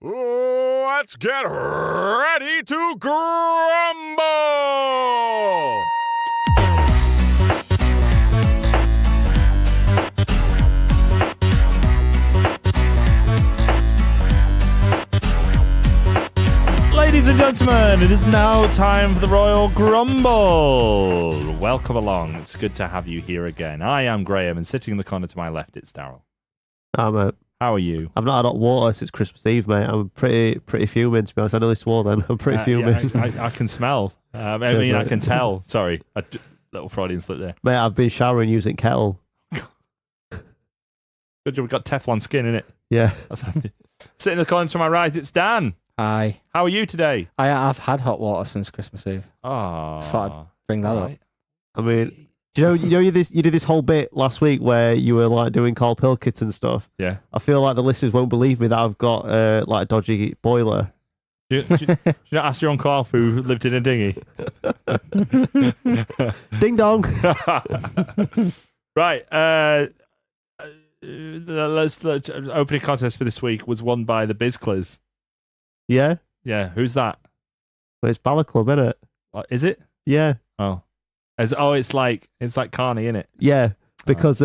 Let's get ready to grumble! Ladies and gentlemen, it is now time for the Royal Grumble. Welcome along. It's good to have you here again. I am Graeme, and sitting in the corner to my left, it's Daryl. How are you? I've not had hot water since Christmas Eve, mate. I'm pretty fuming, to be honest. I nearly swore then. I'm pretty fuming. Yeah, I can smell. I can tell. Sorry. Little Freudian slip there. Mate, I've been showering using kettle. Good job, we've got Teflon skin in it. Yeah. Sitting in the corner to my right, it's Dan. Hi. How are you today? I've had hot water since Christmas Eve. Oh. Just thought I'd bring that up. I mean, you did this whole bit last week where you were like doing Carl Pilkett and stuff. Yeah. I feel like the listeners won't believe me that I've got like a dodgy boiler. Do you not ask your Uncle Alf who lived in a dinghy? Ding dong. Right. Let's opening contest for this week was won by the Bizcliz. Yeah? Yeah. Who's that? Well, it's Balor Club, isn't it? What, is it? Yeah. Oh. It's like Carney, innit? Yeah. Because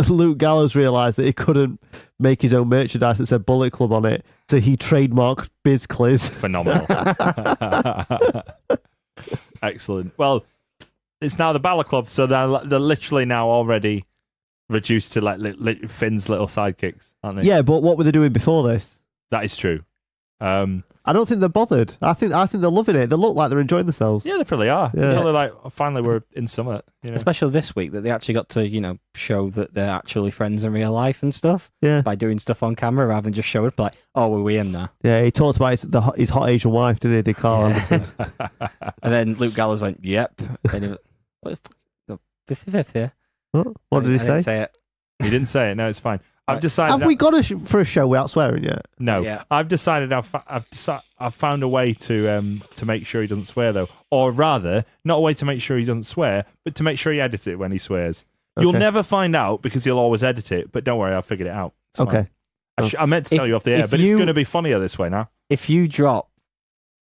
Luke Gallows realised that he couldn't make his own merchandise that said Bullet Club on it, so he trademarked Bizcliz. Phenomenal. Excellent. Well, it's now the Balor Club, so they're literally now already reduced to like Finn's little sidekicks, aren't they? Yeah, but what were they doing before this? That is true. I don't think they're bothered. I think they're loving it. They look like they're enjoying themselves. Yeah, they probably are. Yeah. They're probably like, finally we're in summer. You know? Especially this week that they actually got to, show that they're actually friends in real life and stuff. Yeah. By doing stuff on camera rather than just show it like, oh, we're with him now. Yeah, he talked about his hot Asian wife, didn't he, Carl Anderson? And then Luke Gallows went, yep. And he went, what the fuck? 55th here. What did he I didn't say? say it. He didn't say it. No, it's fine. I've decided. Have we got for a show without swearing yet? No. Yeah. I've decided. I've found a way to make sure he doesn't swear though, or rather, not a way to make sure he doesn't swear, but to make sure he edits it when he swears. Okay. You'll never find out because he'll always edit it. But don't worry, I've figured it out. It's Okay. fine. I meant to tell you off the air, but it's going to be funnier this way now. If you drop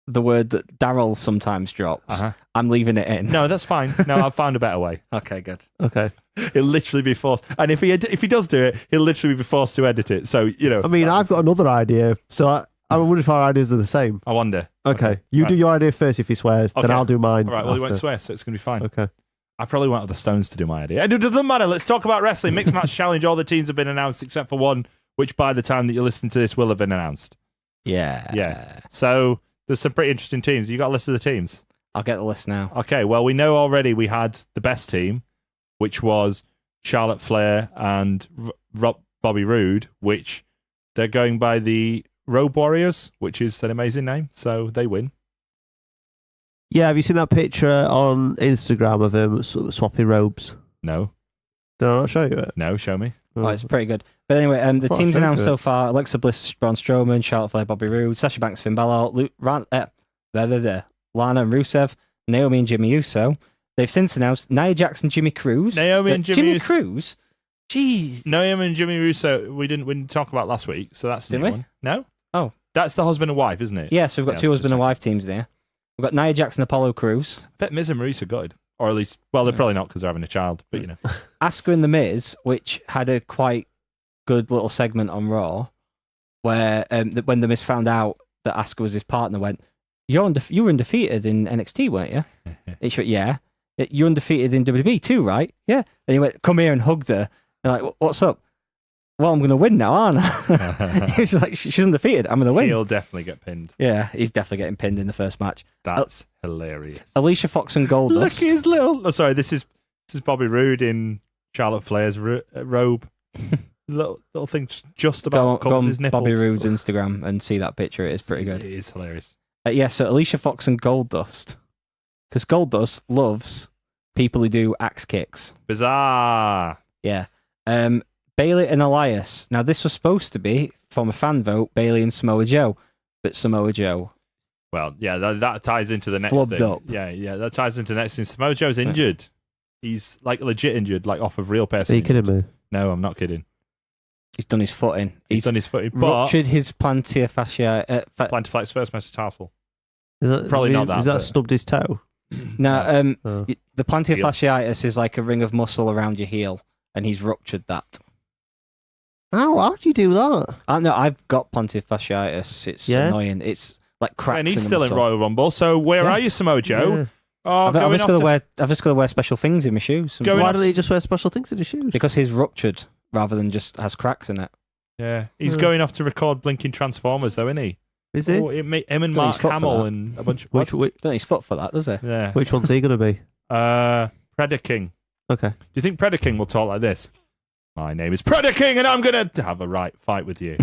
the word that Daryl sometimes drops, I'm leaving it in. No, that's fine. No, I've found a better way. Okay, good. Okay. He'll literally be forced, and if he does do it, he'll literally be forced to edit it. So I mean, I've got another idea. So I wonder if our ideas are the same. I wonder. Okay. You do your idea first if he swears, then I'll do mine. All right. Well, he won't swear, so it's going to be fine. Okay. I probably won't have the stones to do my idea. It doesn't matter. Let's talk about wrestling. Mixed Match Challenge. All the teams have been announced except for one, which by the time that you listen to this will have been announced. Yeah. Yeah. So there's some pretty interesting teams. You got a list of the teams? I'll get the list now. Okay. Well, we know already we had the best team, which was Charlotte Flair and Bobby Roode, which they're going by the Robe Warriors, which is an amazing name. So they win. Yeah, have you seen that picture on Instagram of them swapping robes? No. Did I not show you it? No, show me. Oh, it's pretty good. But anyway, the teams announced so far: Alexa Bliss, Braun Strowman, Charlotte Flair, Bobby Roode, Sasha Banks, Finn Balor, Lana and Rusev, Naomi and Jimmy Uso. They've since announced Nia Jax and Jimmy Cruz. Naomi and Jimmy Cruz? Jeez. Naomi and Jimmy Russo, we didn't talk about last week, so that's the new one. No? Oh. That's the husband and wife, isn't it? Yes, we've got two husband and wife teams there. We've got Nia Jax and Apollo Crews. I bet Miz and Maurice are good. Or at least, well, they're probably not because they're having a child, but you know. Asuka and The Miz, which had a quite good little segment on Raw, where when The Miz found out that Asuka was his partner, went, you were undefeated in NXT, weren't you? And she went, yeah. You're undefeated in WWE too, right? Yeah. And he went, come here and hugged her. And like, what's up? Well, I'm going to win now, aren't I? He's like, she's undefeated. I'm going to win. He'll definitely get pinned. Yeah, he's definitely getting pinned in the first match. That's hilarious. Alicia Fox and Goldust. Look at his little... Oh, sorry, this is Bobby Roode in Charlotte Flair's robe. little thing just about covers his nipples. Bobby Roode's Instagram and see that picture. It is pretty good. It is hilarious. Yeah, so Alicia Fox and Goldust. Because Goldust loves people who do axe kicks. Bizarre. Yeah. Bailey and Elias. Now, this was supposed to be, from a fan vote, Bailey and Samoa Joe. But Samoa Joe. Well, yeah, that ties into the next flubbed thing. Up. Yeah, that ties into the next thing. Samoa Joe's injured. He's like legit injured, like off of real person. Are you kidding me? No, I'm not kidding. He's done his foot in. He's done his footing, but Ruptured his plantar fascia. plan to fight his first metatarsal. Is that, Probably not that, Is that but- stubbed his toe? No, Oh. the plantar Heel. fasciitis is like a ring of muscle around your heel, and he's ruptured that. How do you do that? No, I've got plantar fasciitis. It's Yeah? annoying. It's like cracks. And he's in the still in muscle. Royal Rumble. So where Yeah. are you, Samoa Joe? Yeah. Oh, I've going just off got to to- wear. I've just got to wear special things in my shoes. Going Why off don't to- they just wear special things in his shoes? Because he's ruptured rather than just has cracks in it. Yeah, he's Yeah. going off to record Blinking Transformers, though, isn't he? Is he? Oh, him and Don't Mark he's fit for Hamill that. and a bunch of Which Don't his foot for that, does he? yeah. which one's he going to be? Predator King. Okay. Do you think Predator King will talk like this? My name is Predator King, and I'm gonna have a right fight with you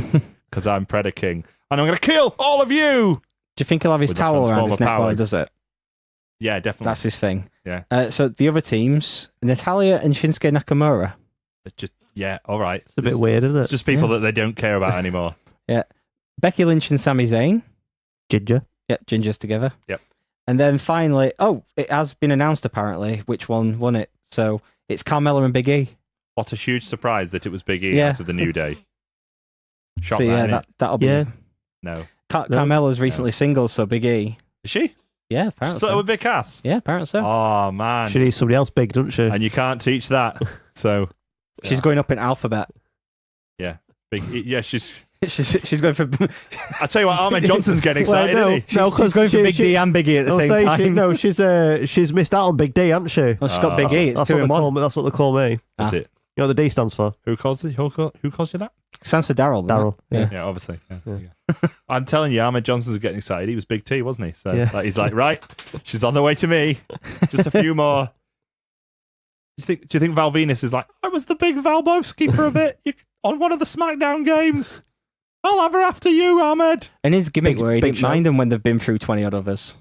because I'm Predator King, and I'm gonna kill all of you. Do you think he'll have his With the towel around his Transformer neck while he powers. does it? Yeah, definitely. That's his thing. Yeah. So the other teams, Natalia and Shinsuke Nakamura. It's just all right. It's a bit weird, isn't It's it? just people Yeah. that they don't care about anymore. Becky Lynch and Sami Zayn. Ginger. Yeah, gingers together. Yep. And then finally, it has been announced apparently which one won it. So it's Carmella and Big E. What a huge surprise that it was Big E Yeah. out of the New Day. Shock So yeah, that, innit? that'll be. Yeah. No. Carmella's recently single, so Big E. Is she? Yeah, apparently. Still So. with Big Cass? Yeah, apparently so. Oh, man. She needs somebody else big, doesn't she? And you can't teach that. So, She's going up in alphabet. she's... she's going for. I tell you what, Ahmed Johnson's getting excited, Well, no. isn't he? No, she's going for Big D and Big E at the I'll same say time. she's missed out on Big D, hasn't she? Well, she's got Big E. It's That's two what in they one. call me. That's what they call me. That's Ah. it. You know what the D stands for? Who calls you that? Stands for Daryl. doesn't it? Daryl. Yeah. Yeah, obviously. Yeah, Yeah. yeah. I'm telling you, Ahmed Johnson's getting excited. He was Big T, wasn't he? So Yeah. he's like, right, she's on the way to me. Just a few more. Do you think Val Venus is like, I was the big Valbowski for a bit on one of the SmackDown games. I'll have her after you, Ahmed. And his gimmick Big- where he big didn't show. mind them when they've been through 20 odd others.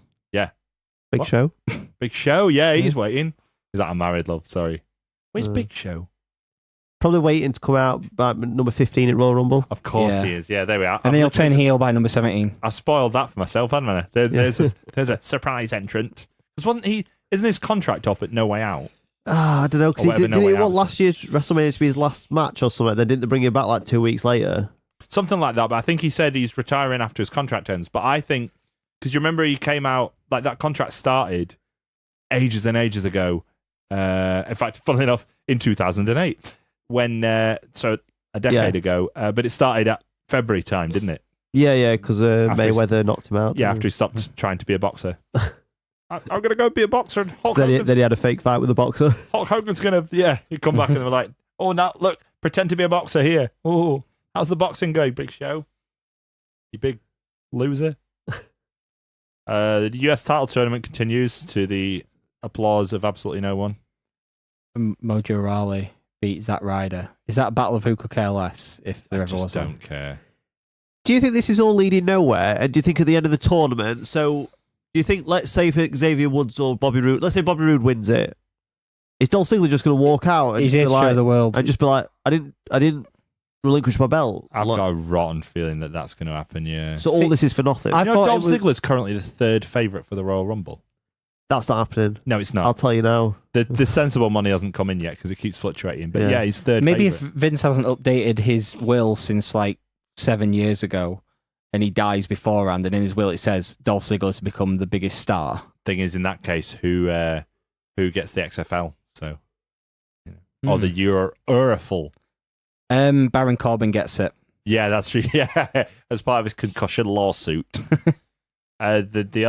Big What? Show. Big Show, yeah, he's waiting. He's like, I'm married, love. Sorry. Where's Uh. Big Show? Probably waiting to come out by number 15 at Royal Rumble. Of course Yeah. he is. Yeah, there we are. And then he'll I've literally turn just- heel by number 17. I spoiled that for myself, hadn't I? There's a surprise entrant. Isn't his contract up at No Way Out? I don't know, because Or whatever, didn't no he way want out. last year's WrestleMania to be his last match or something? Then didn't they bring him back like 2 weeks later? Something like that, but I think he said he's retiring after his contract ends. But I think, because you remember he came out, like that contract started ages and ages ago. In fact, funnily enough, in 2008, when, so a decade ago, but it started at February time, didn't it? Yeah, because After he's- Mayweather knocked him out. Yeah, after he stopped trying to be a boxer. I'm going to go be a boxer. And Hulk Then Hogan's, he had a fake fight with the boxer. Hulk Hogan's going to, he'd come back and they were like, oh, now, look, pretend to be a boxer here. Oh, how's the boxing going, Big Show? You big loser. The US title tournament continues to the applause of absolutely no one. Mojo Rawley beat Zack Ryder. Is that a battle of who could care less if there I ever was just one? don't care. Do you think this is all leading nowhere? And do you think at the end of the tournament, so do you think, let's say for Xavier Woods or Bobby Roode, let's say Bobby Roode wins it, is Dolph Ziggler just going to walk out and He's just here be to like, show the world. and just be like, I didn't relinquish my belt? I've Look, got a rotten feeling that that's going to happen, yeah. so all See, this is for nothing. I You know, thought Dolph it was- Ziggler's currently the third favourite for the Royal Rumble. That's not happening. No, it's I'll not. tell you now. The sensible money hasn't come in yet because it keeps fluctuating. But Yeah. yeah, he's third Maybe if favourite. Vince hasn't updated his will since like 7 years ago and he dies beforehand, and in his will it says Dolph Ziggler to become the biggest star. Thing is, in that case, who gets the XFL? So, or the Euroful. Baron Corbin gets it. Yeah, that's true. Yeah, as part of his concussion lawsuit. The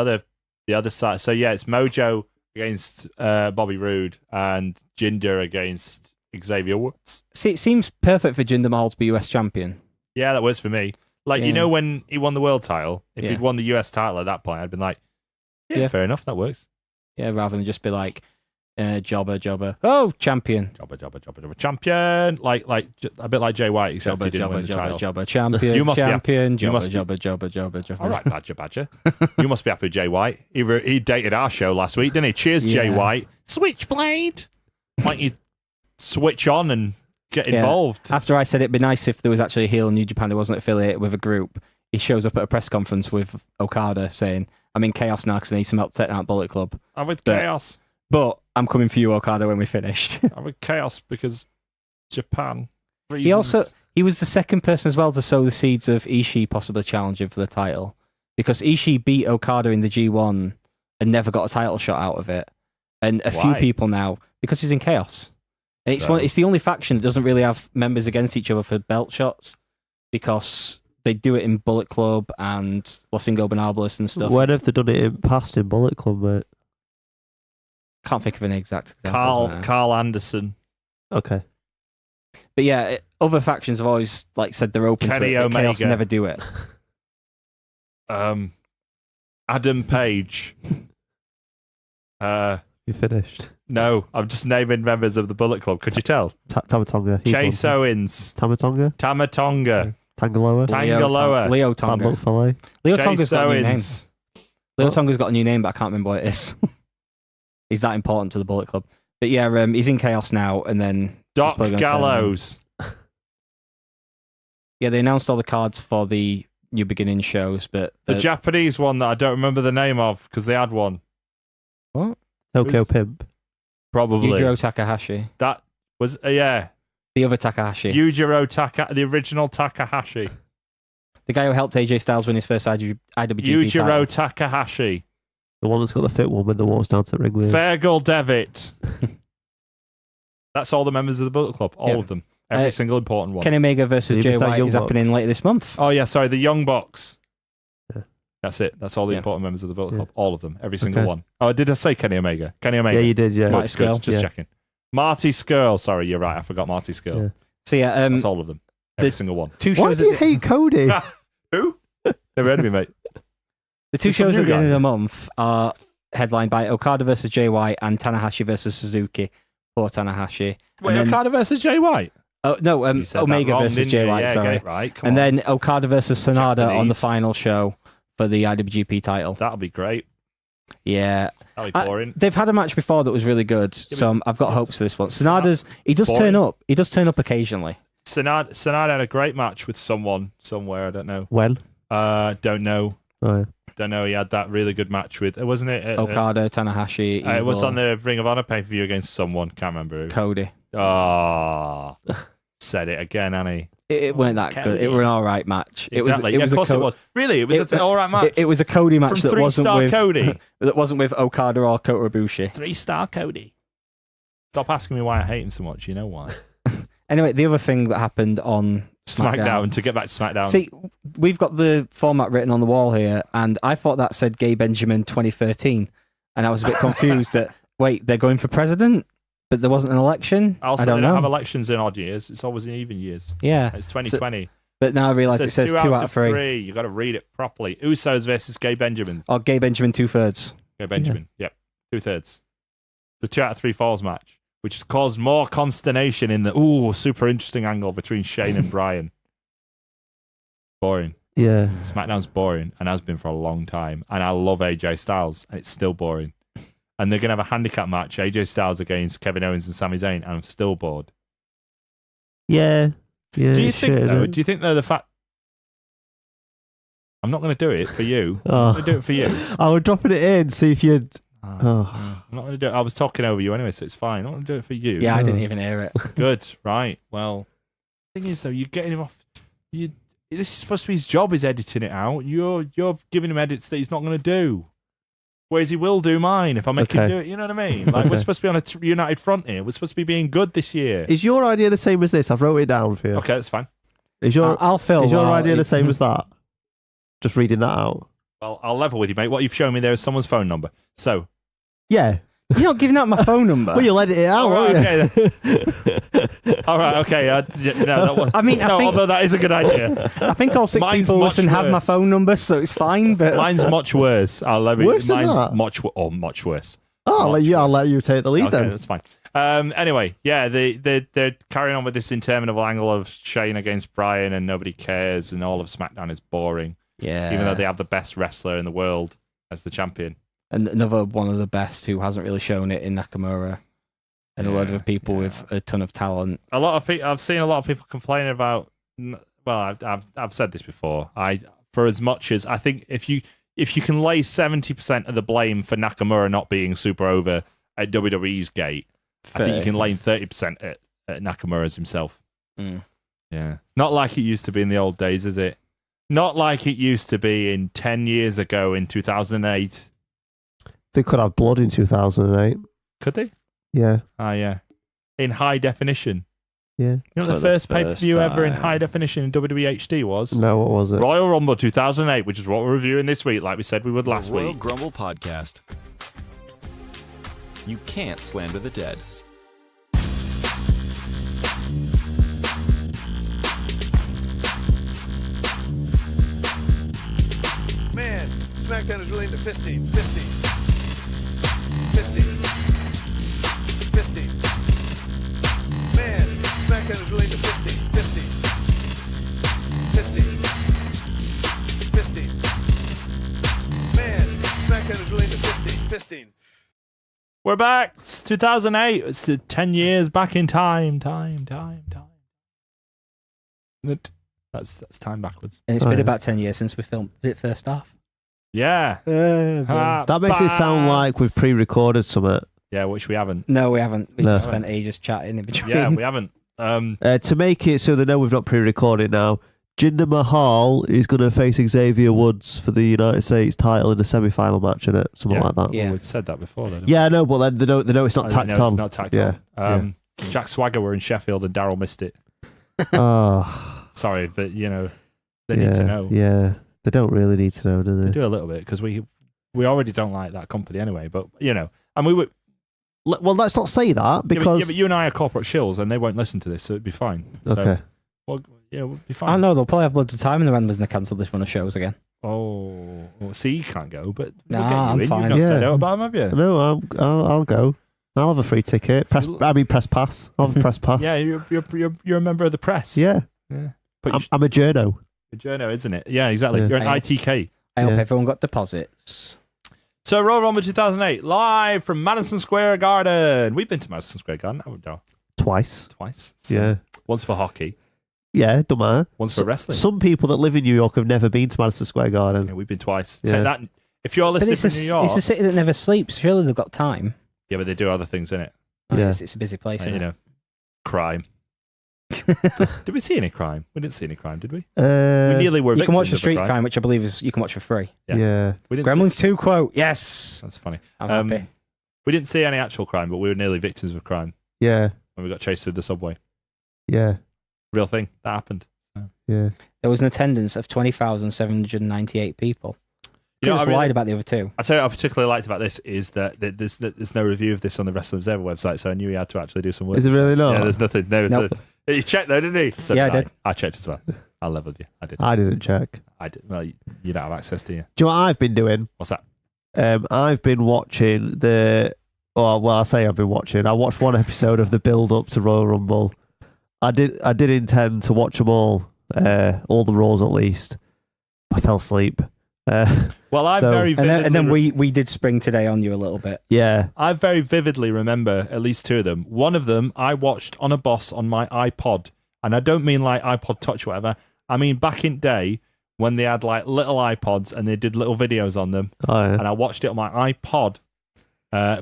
other side. So yeah, it's Mojo against Bobby Roode and Jinder against Xavier Woods. See, it seems perfect for Jinder Mahal to be US champion. Yeah, that works for me. Like, you Yeah. know, when he won the world title, if Yeah. he'd won the US title at that point, I'd been like, yeah, fair enough, that works. Yeah, rather than just be like, jobber. Oh, champion. Jobber, champion. Like a bit like Jay White, except he didn't win the title. Jobber, champion. You must be champion. you must be- Jobber. All right, Badger. You must be happy with Jay White. He dated our show last week, didn't he? Cheers, Jay Yeah. White. Switchblade. Why don't you switch on and get Yeah. involved? After I said it'd be nice if there was actually a heel in New Japan who wasn't affiliated with a group, he shows up at a press conference with Okada saying, I'm in chaos now because I need some help taking out Bullet Club. I'm with But- chaos. But I'm coming for you, Okada, when we finished. I'm with chaos because Japan. He also He was the second person as well to sow the seeds of Ishii possibly challenging for the title, because Ishii beat Okada in the G1 and never got a title shot out of it. And a few people now, because he's in Chaos. And it's the only faction that doesn't really have members against each other for belt shots, because they do it in Bullet Club and Los Ingobernables and stuff. When have they done it in past in Bullet Club, mate? Can't think of an exact example. Carl Anderson. Okay. But yeah, other factions have always said they're open Kenny to it, but Omega. Chaos never do it. Adam Page. You finished. No, I'm just naming members of the Bullet Club. Could you tell? Tamatonga. Chase Owens. Tamatonga. Tangaloa. Tangaloa. Leo Bad Tonga. Luck Fale. Leo Chase Tonga's got a new name. Owens. Leo Tonga's got a new name, but I can't remember what it is. He's that important to the Bullet Club. But yeah, he's in Chaos now, and then Doc Gallows. Yeah, they announced all the cards for the New Beginning shows, but The Japanese one that I don't remember the name of because they had one. What? Tokyo Pimp. Probably. Yujiro Takahashi. That was, yeah. The other Takahashi. The original Takahashi. The guy who helped AJ Styles win his first IWGP Yujiro title. Takahashi. The one that's got the fit one when the walks down to the ring with. Fergal Devitt. That's all the members of the Bullet Club. All of them. Every single important one. Kenny Omega versus Jay White is Bucks? happening later this month. Oh, yeah, sorry. The Young Bucks. Yeah. That's it. That's all the important members of the Bullet Club. All of them. Every single Okay. one. Oh, did I say Kenny Omega? Kenny Omega. Yeah, you did, yeah. Marty Scurll. Just checking. Marty Scurll. Sorry, you're right. I forgot Marty Scurll. Yeah. So yeah, That's all of them. Every single one. two Why shows. do you hate Cody? Who? Never heard of me, mate. The two There's some shows new at the end guy. of the month are headlined by Okada versus Jay White and Tanahashi versus Suzuki for Tanahashi. Wait, And then- Okada versus Jay White? Oh no, You said that Omega wrong, versus didn't Jay you? White. Yeah, Sorry. get it right. Come And on. then Okada versus Sonada on the Japanese. final show for the IWGP title. That'll be great. Yeah, That'll be boring. they've had a match before that was really good, so I've got hopes for this one. Sonada's he does boring. turn up. He does turn up occasionally. Sonada had a great match with someone somewhere. I don't know. When? Don't know. Oh, yeah. Don't know. He had that really good match with, wasn't it? Okada, Tanahashi. It was Evil, on the Ring of Honor pay per view against someone. Can't remember who. Cody. Oh, said it again, Annie. It weren't that good. It was an all right match. Exactly. It was of course it was. Really, it was an all right match. It was a Cody match From that wasn't 3-star with Cody. that wasn't with Okada or Kota Ibushi. 3-star Cody. Stop asking me why I hate him so much. You know why. Anyway, the other thing that happened on SmackDown. To get back to SmackDown. See, we've got the format written on the wall here, and I thought that said Gay Benjamin 2013, and I was a bit confused that, wait, they're going for president, but there wasn't an election? Also, I they don't don't know. have elections in odd years. It's always in even years. Yeah. It's 2020. But now I realise it says 2 out of 3. You got to read it properly. Usos versus Gay Benjamin. Or Gay Benjamin 2/3. Gay Benjamin. Yep. 2/3. The 2 out of 3 falls match, which has caused more consternation in the super interesting angle between Shane and Bryan. Boring. Yeah. SmackDown's boring and has been for a long time. And I love AJ Styles, and it's still boring. And they're going to have a handicap match, AJ Styles against Kevin Owens and Sami Zayn, and I'm still bored. Yeah. Yeah. Do you think, shit, though, isn't it? the fact... I'm not going to do it for you. I'm Oh. going to do it for you. I was dropping it in, see if you'd. Oh. I'm not going to do it. I was talking over you anyway, so it's fine. I'm not going to do it for you. Yeah, I didn't even hear it. Good. Right. Well, the thing is, though, you're getting him off... This is supposed to be his job, is editing it out. You're giving him edits that he's not going to do. Whereas he will do mine if I make him Okay. do it. You know what I mean? Like, we're Okay. supposed to be on a united front here. We're supposed to be being good this year. Is your idea the same as this? I've wrote it down for you. Okay, that's fine. Is your I'll fill. is your while idea it- the same as that? Just reading that out. Well, I'll level with you, mate. What you've shown me there is someone's phone number. So, Yeah. You're not giving out my phone number. Well, you'll edit it out, All right, won't you? all right, okay. No, that was. I mean, I no, think- although that is a good idea. I think all 6 Mine's people much listen have worse. my phone number, so it's fine. But Mine's much worse. Worse than mine's that? much worse. I'll let you. I'll worse. let you take the lead Okay, then. that's fine. Anyway, yeah, they're carrying on with this interminable angle of Shane against Bryan, and nobody cares, and all of SmackDown is boring, yeah, even though they have the best wrestler in the world as the champion. and another one of the best who hasn't really shown it in Nakamura, and a lot of people with a ton of talent. A lot of I've seen a lot of people complaining about. Well, I've said this before. For as much as I think, if you can lay 70% of the blame for Nakamura not being super over at WWE's gate, I think you can lay 30% at Nakamura's himself. Mm. Yeah. Not like it used to be in the old days, is it? Not like it used to be in 10 years ago in 2008. They could have blood in 2008. Could they? Yeah. Ah, yeah. In high definition. Yeah. You know what For the the first pay-per-view first ever in time. high definition in WWE HD was? No, what was it? Royal Rumble 2008, which is what we're reviewing this week, like we said we would last The Royal week. Grumble podcast. You can't slander the dead. Man, SmackDown is really into fisting. Fisting. Fisting. Fisting. Man, SmackDown is really into fisting. Fisting. Fisting. Fisting. Man, SmackDown is really into fisting. Fisting. We're back. It's 2008. It's 10 years back in time. Time. That's time backwards. And it's Oh, been yeah. about 10 years since we filmed it first off. Yeah. That makes it sound like we've pre-recorded something. Yeah, which we haven't. No, we haven't. We No. just spent ages chatting in between. Yeah, we haven't. To make it so they know we've not pre-recorded now, Jinder Mahal is going to face Xavier Woods for the United States title in the semi-final match, innit? Something Yeah. like that. Yeah. Well, we said that before, though. didn't Yeah, I know, but then they know it's we? not tacked No, on. It's not tacked Yeah. on. Jack Swagger were in Sheffield and Daryl missed it. Oh, Sorry, but, they need to know. Yeah, they don't really need to know, do They they? do a little bit because we already don't like that company anyway. But, and we would. Well, let's not say that because... but you and I are corporate shills and they won't listen to this, so it'd be fine. So, Okay. Well, we'll be I fine. don't know, they'll probably have loads of time in the run when they cancel this run of shows again. Oh, well, see, you can't go, but we'll Nah, get you I'm in. fine. You've not said Yeah. out about them, have you? No, I'll go. I'll have a free ticket. Press pass. I'll have a press pass. Yeah, you're a member of the press. Yeah. But I'm a journo. you're journo, isn't it? Yeah, exactly. Yeah. You're an Yeah. ITK. I hope Yeah. everyone got deposits. So Royal Rumble 2008, live from Madison Square Garden. We've been to Madison Square Garden, haven't we, Daryl? Twice. Twice. So Yeah. Once for hockey, Yeah, don't matter. once for wrestling. Some people that live in New York have never been to Madison Square Garden. Yeah, we've been twice. Yeah. Take that. If you're But listening it's from New York, it's a city that never sleeps. Surely they've got time. yeah, but they do other things in it. Yeah. It's a busy place. Like, isn't it? crime. Did we see any crime? We didn't see any crime, did we? We Uh, nearly were. You can watch victims the of a street crime. crime, which I believe is you can watch for free. Yeah. yeah. We didn't Gremlins see, 2 quote. Yes. that's funny. I'm happy. We didn't see any actual crime, but we were nearly victims of crime Yeah. when we got chased through the subway. Yeah. Real thing that happened. Yeah. There was an attendance of 20,798 people. You know, Could have I really- lied about the other two. I tell you what I particularly liked about this is that there's no review of this on the Wrestling Observer website, so I knew he had to actually do some work. Is it really not? Yeah, there's nothing. No, Nope. he checked though, didn't he? So Yeah, I did did. I checked as well. I'll level with you. I did. I didn't check. I did. Well, you don't have access, do you? Do you know what I've been doing? What's that? I've been watching I say I've been watching. I watched one episode of the build-up to Royal Rumble. I did intend to watch them all the Raws at least. I fell asleep. Well, I So- very vividly And then we did spring today on you a little bit. Yeah. I very vividly remember at least two of them. One of them I watched on a bus on my iPod, and I don't mean like iPod Touch or whatever. I mean back in day when they had like little iPods and they did little videos on them, Oh, yeah. and I watched it on my iPod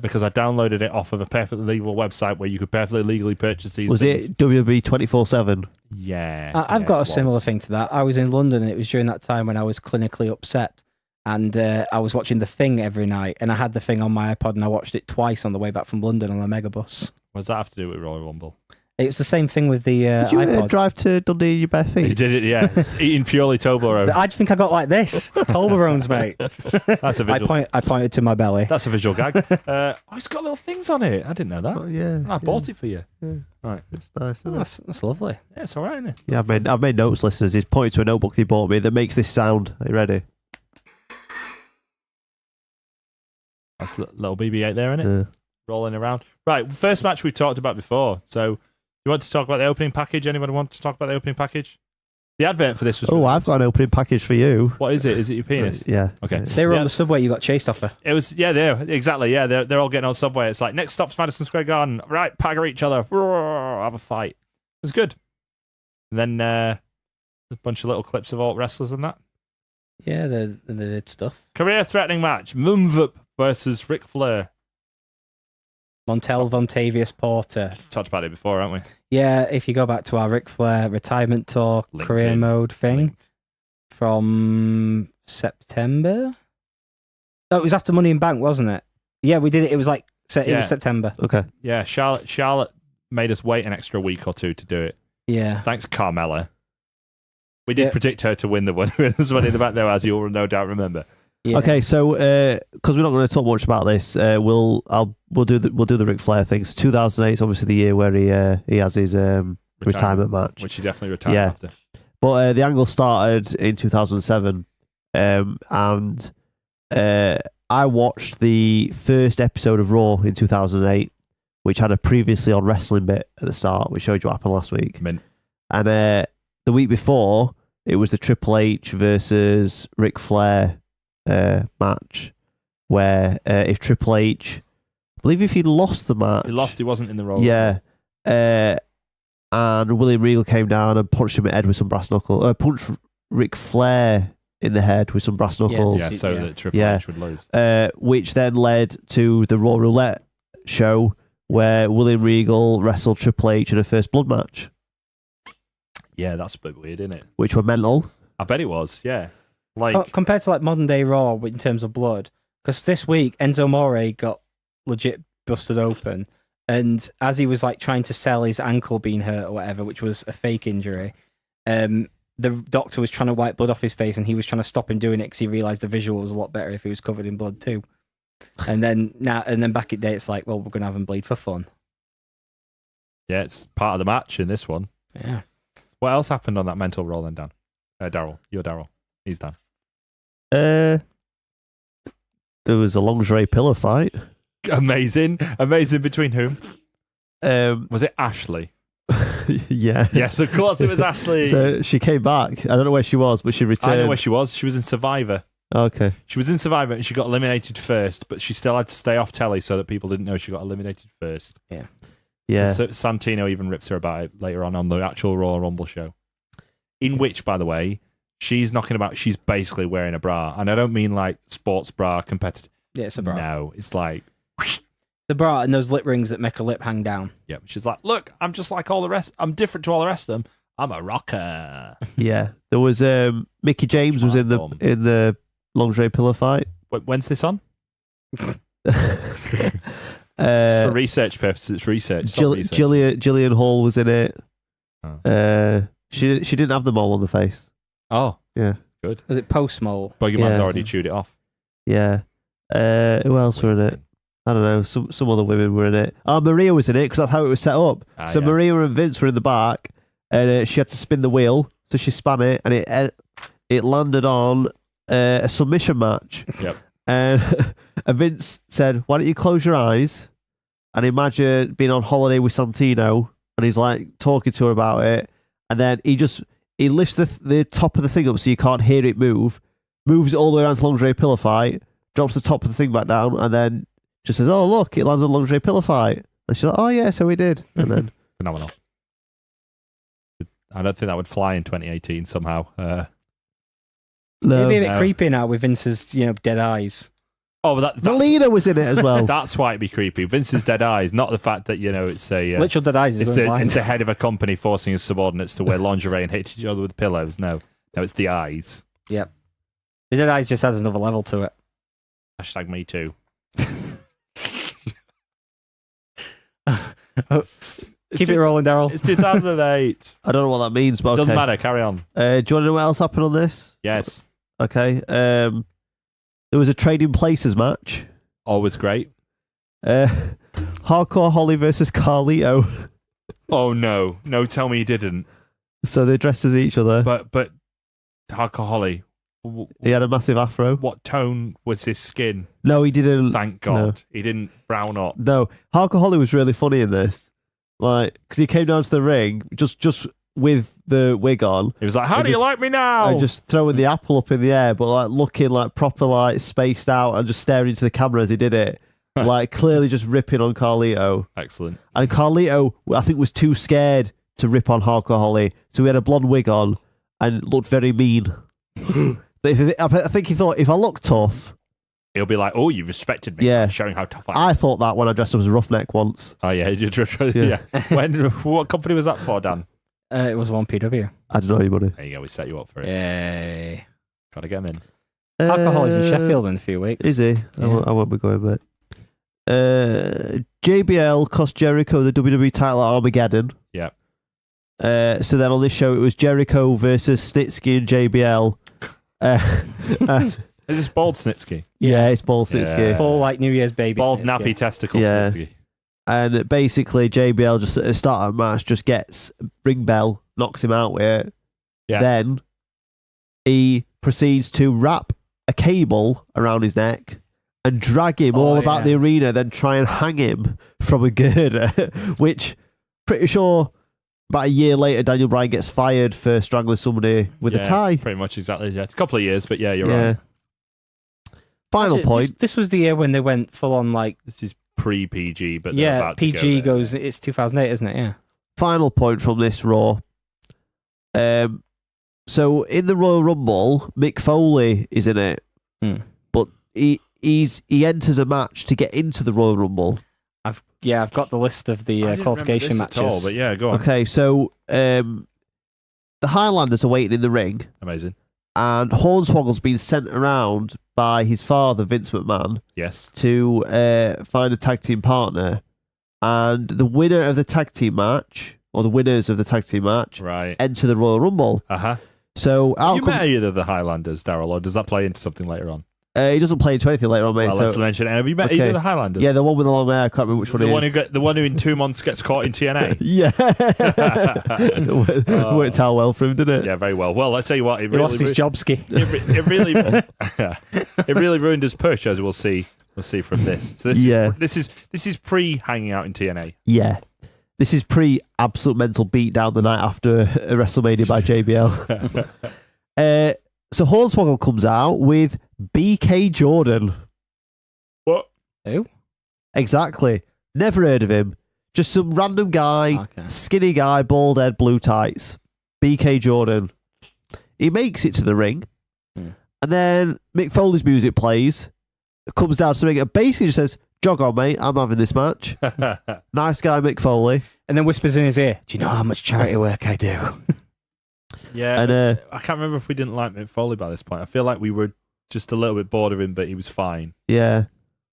because I downloaded it off of a perfectly legal website where you could perfectly legally purchase these Was things. it WWE 24/7? Yeah. I've yeah, got a it similar was. thing to that. I was in London and it was during that time when I was clinically upset. And I was watching The Thing every night. And I had The Thing on my iPod and I watched it twice on the way back from London on a megabus. What does that have to do with Royal Rumble? It was the same thing with the Did you iPod. drive to Dundee in your bare He feet? did it, yeah. Eating purely Toblerone. I think I got like this. Toblerones, mate. That's a visual. I pointed to my belly. That's a visual gag. It's got little things on it. I didn't know that. Oh, yeah. I bought it for you. Yeah. Right. It's nice, isn't Oh, it? that's lovely. Yeah, it's all right, isn't it? Yeah, I've made notes, listeners. He's pointed to a notebook he bought me that makes this sound. Are you ready? That's little BB-8 there, isn't it? Yeah. Rolling around. Right, first match we talked about before. So, you want to talk about the opening package? Anybody want to talk about the opening package? The advert for this was. Oh, I've got an opening package for you. What is it? Is it your penis? Yeah. Okay. They were Yeah. on the subway you got chased off of. It was, yeah, exactly. Yeah, they're all getting on subway. It's like, next stop's Madison Square Garden. Right, pagger each other. Roar, have a fight. It was good. And then a bunch of little clips of alt wrestlers and that. Yeah, they did stuff. Career threatening match. Mumvup versus Ric Flair. Montel Vontavious Porter. Talked about it before, haven't we? Yeah, if you go back to our Ric Flair Retirement Tour career LinkedIn. mode thing Linked. from September. Oh, it was after Money in Bank, wasn't it? Yeah, we did it. It was like it Yeah. was September. Okay. Yeah, Charlotte made us wait an extra week or two to do it. Yeah. Thanks, Carmella. We did Yeah. predict her to win the one. There's one in the back there, as you'll no doubt remember. Yeah. Okay, so because we're not going to talk much about this, we'll do the Ric Flair things. 2008 is obviously the year where he has his retirement match. Which he definitely retires Yeah. after. But the angle started in 2007, and I watched the first episode of Raw in 2008, which had a previously on wrestling bit at the start, which showed you what happened last week. Mint. And the week before, it was the Triple H versus Ric Flair match, where if Triple H, I believe if he'd lost the match, He lost, he wasn't in the role. yeah, and William Regal came down and punched him in the head with some brass knuckles. Punched Ric Flair in the head with some brass knuckles. Yeah, so Yeah. that Triple Yeah. H would lose. Which then led to the Raw Roulette show where William Regal wrestled Triple H in a First Blood match, Yeah, that's a bit weird, isn't it? which were mental. I bet it was, yeah. Like, Compared to like modern day Raw in terms of blood, because this week Enzo Amore got legit busted open, and as he was like trying to sell his ankle being hurt or whatever, which was a fake injury, the doctor was trying to wipe blood off his face, and he was trying to stop him doing it because he realised the visual was a lot better if he was covered in blood too. And then back in the day, it's like, well, we're gonna have him bleed for fun. yeah, it's part of the match in this one. Yeah. What else happened on that mental roll then, Dan? Daryl. You're Daryl. He's Dan. There was a lingerie pillow fight. Amazing. Amazing between whom? Um, Was it Ashley? yeah. Yes, of course it was Ashley. So she came back. I don't know where she was, but she returned. I know where she was. She was in Survivor. Okay. She was in Survivor and she got eliminated first, but she still had to stay off telly so that people didn't know she got eliminated first. Yeah. So Santino even rips her about it later on the actual Royal Rumble show. In which, by the way, she's knocking about, she's basically wearing a bra. And I don't mean like sports bra, competitive. Yeah, it's a bra. No, it's like, The bra and those lip rings that make her lip hang down. yeah, she's like, look, I'm just like all the rest. I'm different to all the rest of them. I'm a rocker. Yeah. There was Mickey James was in Bum. the lingerie pillow fight. When's this on? It's Uh, for research purposes. It's research. It's not research. Gillian Hall was in it. Oh. She didn't have the mole on the face. Oh, Yeah. good. Was it post mole? Boogeyman's Yeah. already chewed it off. Yeah. Who else were in it? I don't know. Some other women were in it. Oh, Maria was in it because that's how it was set up. So Yeah. Maria and Vince were in the back, and she had to spin the wheel. So she spun it, and it landed on a submission match. Yep. And Vince said, "Why don't you close your eyes and imagine being on holiday with Santino?" And he's like talking to her about it, and then he lifts the top of the thing up so you can't hear it move, moves it all the way around to lingerie pillow fight, drops the top of the thing back down, and then just says, "Oh look, it lands on lingerie pillow fight." And she's like, "Oh yeah, so we did." And then Phenomenal. I don't think that would fly in 2018 somehow. It'd be a bit No. creepy now with Vince's, dead eyes. Oh, that's Melina was in it as well. that's why it'd be creepy. Vince's dead eyes, not the fact that it's a Literal dead eyes is it's going the blind. it's the head of a company forcing his subordinates to wear lingerie and hit each other with pillows. No, it's the eyes. The dead eyes just adds another level to it. Hashtag me too. Keep it rolling, Daryl. It's 2008. I don't know what that means, but okay. Doesn't matter. Carry on. Do you want to know what else happened on this? Yes, Okay. There was a trading places match. always great. Hardcore Holly versus Carlito. Oh no, tell me he didn't. So they dressed as each other. But Hardcore Holly, He had a massive afro. what tone was his skin? No, he didn't. Thank God he didn't brown up. No, Hardcore Holly was really funny in this. Like, because he came down to the ring just with the wig on. He was like, "How And do you just- like me now?" And just throwing the apple up in the air, but like looking like proper like spaced out and just staring into the camera as he did it. Like clearly just ripping on Carlito. Excellent. And Carlito, I think, was too scared to rip on Hardcore Holly. So he had a blonde wig on and looked very mean. I think he thought, if I look tough, He'll be like, "Oh, you respected me, Yeah. showing how tough I am." I thought that when I dressed up as a roughneck once. Oh yeah, yeah. What company was that for, Dan? It was 1PW. I don't know anybody. There you go. We set you up for it. Yay. Gotta get him in. Alcohol is in Sheffield in a few weeks. Is he? Yeah. I won't be going, mate. JBL cost Jericho the WWE title at Armageddon. Yeah. So then on this show, it was Jericho versus Snitsky and JBL. Is this bald Snitsky? Yeah, it's bald Snitsky. Yeah. Full like New Year's baby. Bald Snitsky. nappy testicle Yeah. Snitsky. And basically, JBL just at the start of the match just gets ring bell, knocks him out with it. Yeah. Then he proceeds to wrap a cable around his neck and drag him all about the arena, then try and hang him from a girder, which pretty sure about a year later, Daniel Bryan gets fired for strangling somebody with a tie. Pretty much exactly. Yeah, a couple of years, but yeah, you're right. Final Actually, point. This was the year when they went full on like This is pre-PG, but they're yeah, about to PG go there. goes. It's 2008, isn't it? Yeah. Final point from this Raw. So in the Royal Rumble, Mick Foley is in it, but he enters a match to get into the Royal Rumble. I've got the list of the I didn't qualification remember this matches. at all, but yeah, go on. Okay, so the Highlanders are waiting in the ring, Amazing. and Hornswoggle's been sent around by his father, Vince McMahon, Yes. to find a tag team partner. And the winner of the tag team match, or the winners of the tag team match, Right. enter the Royal Rumble. Uh-huh. So Have you met either of the Highlanders, Daryl, or does that play into something later on? he doesn't play into anything later on, mate. Well, let's mention it. Have you met either of the Highlanders? Yeah, the one with the long hair. I can't remember which one the it one is. the one who in 2 months gets caught in TNA. Yeah. Worked out well for him, didn't it? Yeah, very well. Well, I'll tell you what, He lost his job ski. It really, it really ruined his push, as we'll see. We'll see from this. So this is pre hanging out in TNA. Yeah. This is pre-absolute mental beatdown the night after a WrestleMania by JBL. So Hornswoggle comes out with BK Jordan. What? Who? Exactly. Never heard of him. Just some random guy, Okay. skinny guy, bald head, blue tights. BK Jordan. He makes it to the ring. And then Mick Foley's music plays. Comes down to the ring and basically just says, "Jog on, mate. I'm having this match." Nice guy, Mick Foley. And then whispers in his ear, "Do you know how much charity work I do?" Yeah, And I can't remember if we didn't like Mick Foley by this point. I feel like we were just a little bit bored of him, but he was fine. yeah.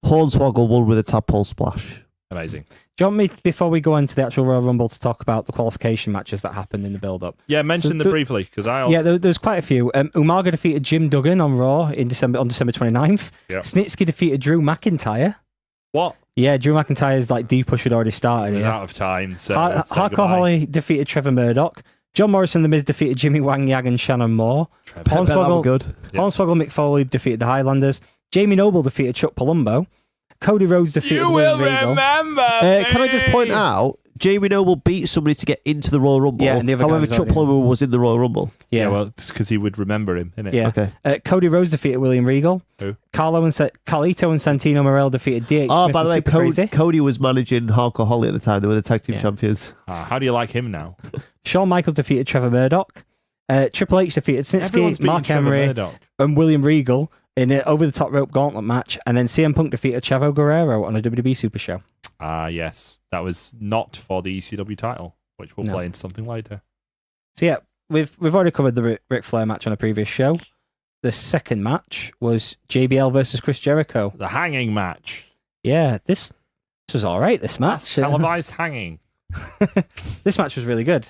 Hornswoggle won with a tadpole splash. Amazing. Do you want me, before we go into the actual Royal Rumble, to talk about the qualification matches that happened in the build-up? Yeah, mention them briefly, because I also... Yeah, there's quite a few. Umaga defeated Jim Duggan on Raw on December 29th. Yep. Snitsky defeated Drew McIntyre. What? Yeah, Drew McIntyre's like D-push had already started. He was Yeah. out of time, so let's say Hardcore goodbye. Holly defeated Trevor Murdoch. John Morrison, The Miz defeated Jimmy Wang Yang and Shannon Moore. Trevor. Bet that Hornswoggle, was good. Yep. Hornswoggle Mick Foley defeated the Highlanders. Jamie Noble defeated Chuck Palumbo. Cody Rhodes defeated You William will Regal. remember Can I just point out, Jamie Noble beat somebody to get into the Royal Rumble. Yeah, and the other guy However, was Chuck already- Palumbo was in the Royal Rumble. Yeah, well, it's because he would remember him, innit? Yeah. Okay. Cody Rhodes defeated William Regal. Who? Carlito and Santino Morel defeated DH Oh, Smith by and the way, Super Crazy. Cody was managing Hardcore Holly at the time. They were the tag team Yeah. champions. How do you like him now? Shawn Michaels defeated Trevor Murdoch. Triple H defeated Everyone's Snitsky, beating Mark Trevor Henry, Murdoch. and William Regal in an over-the-top rope gauntlet match. And then CM Punk defeated Chavo Guerrero on a WWE Super Show. Yes. That was not for the ECW title, which we'll No. play into something later. So yeah, we've already covered the Ric Flair match on a previous show. The second match was JBL versus Chris Jericho. The hanging match. Yeah, this was all right. This That's match, televised hanging. this match was really good.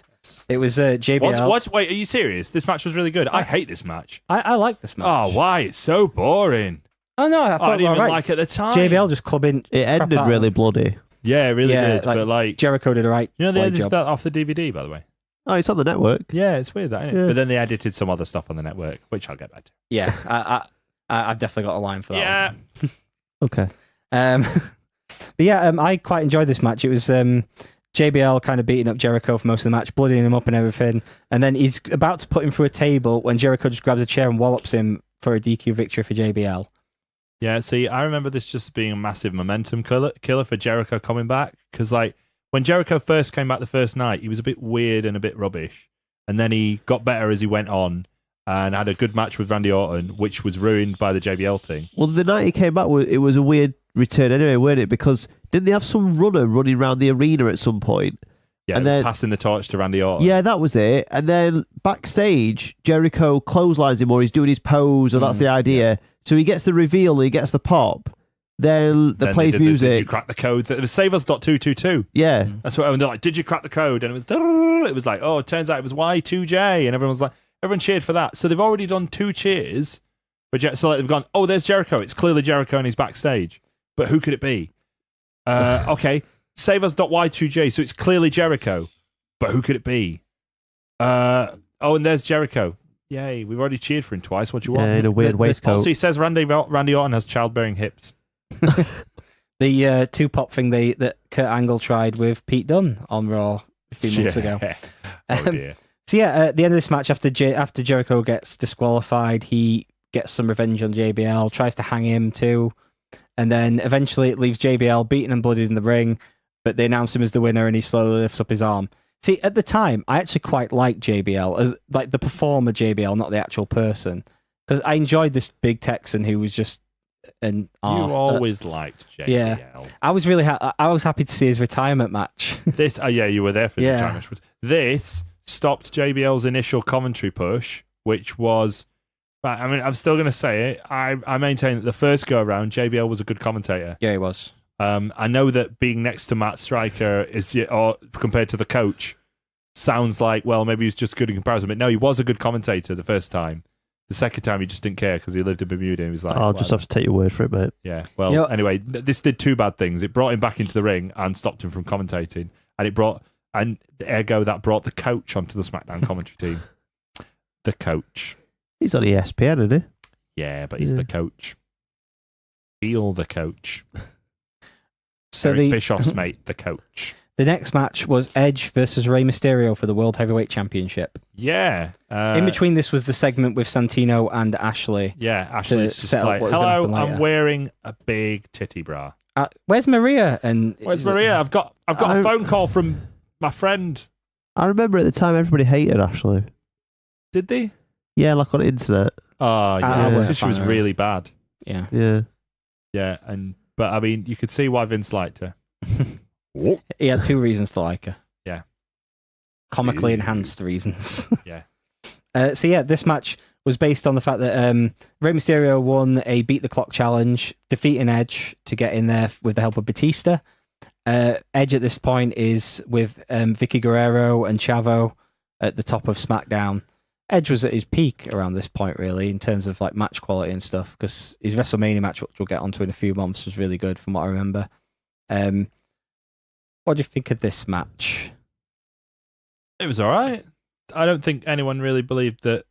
It was JBL. Wait, are you serious? This match was really good. I hate this match. I like this match. Oh, why? It's so boring. Oh no, I I thought didn't we were even all right. like it at the time. JBL just clubbing. It crap ended out of really him. bloody. Yeah, it really Yeah, did. like, But like, Jericho did a right. you know, they blade edited job. that off the DVD, by the way. Oh, it's on the network. Yeah, it's weird, that, isn't it? Yeah. But then they edited some other stuff on the network, which I'll get back to. Yeah, I've definitely got a line for that. Yeah. Okay. One. But yeah, I quite enjoyed this match. It was JBL kind of beating up Jericho for most of the match, bloodying him up and everything. And then he's about to put him through a table when Jericho just grabs a chair and wallops him for a DQ victory for JBL. Yeah, see, I remember this just being a massive momentum killer for Jericho coming back. Because, like, when Jericho first came back the first night, he was a bit weird and a bit rubbish. And then he got better as he went on. and had a good match with Randy Orton, which was ruined by the JBL thing. Well, the night he came back, it was a weird return anyway, weren't it? Because didn't they have some runner running around the arena at some point? Yeah, and it was then passing the torch to Randy Orton. Yeah, that was it. And then backstage, Jericho clotheslines him, or he's doing his pose, or that's the idea. Yeah. So he gets the reveal, and he gets the pop. Then plays music. Did you crack the code? It was Save Us .222. Yeah. That's what, and they're like, did you crack the code? And it was like, oh, it turns out it was Y2J. And everyone cheered for that. So they've already done 2 cheers. So they've gone, oh, there's Jericho. It's clearly Jericho and he's backstage. But who could it be? Okay. Save Us Y2J. So it's clearly Jericho. But who could it be? Oh, and there's Jericho. Yay. We've already cheered for him twice. What do you want? Yeah, in a weird waistcoat. Also, he says Randy Orton has childbearing hips. The 2 pop thing that Kurt Angle tried with Pete Dunne on Raw a few months ago. Oh, dear. So yeah, at the end of this match, after Jericho gets disqualified, he gets some revenge on JBL, tries to hang him too, and then eventually it leaves JBL beaten and bloodied in the ring, but they announce him as the winner and he slowly lifts up his arm. See, at the time, I actually quite liked JBL, as like the performer JBL, not the actual person, because I enjoyed this big Texan who was just an... You always liked JBL. Yeah. I was really I was happy to see his retirement match. This, you were there for his retirement match. This stopped JBL's initial commentary push, which was... I mean, I'm still going to say it. I maintain that the first go-around, JBL was a good commentator. Yeah, he was. I know that being next to Matt Stryker or compared to the coach sounds like, well, maybe he's just good in comparison. But no, he was a good commentator the first time. The second time, he just didn't care because he lived in Bermuda. And he was like, I'll just have to take your word for it, mate. Yeah. Well, anyway, this did 2 bad things. It brought him back into the ring and stopped him from commentating. And ergo, that brought the coach onto the SmackDown commentary team. The coach. He's on ESPN, isn't he? Yeah, but he's the coach. Feel the coach. So Eric Bischoff's mate, the coach. The next match was Edge versus Rey Mysterio for the World Heavyweight Championship. Yeah. In between this was the segment with Santino and Ashley. Yeah, Ashley's just like, hello, I'm wearing a big titty bra. Where's Maria? Where's Maria? I've got a phone call from my friend. I remember at the time everybody hated Ashley. Did they? Yeah, like on the internet. Oh, yeah. She was really bad. Yeah. Yeah. Yeah, but I mean, you could see why Vince liked her. He had 2 reasons to like her. Yeah. Comically enhanced reasons. Yeah. So yeah, this match was based on the fact that Rey Mysterio won a Beat the Clock challenge, defeating Edge to get in there with the help of Batista. Edge at this point is with Vicky Guerrero and Chavo at the top of SmackDown. Edge was at his peak around this point, really, in terms of like match quality and stuff, because his WrestleMania match, which we'll get onto in a few months, was really good from what I remember. What do you think of this match? It was all right. I don't think anyone really believed that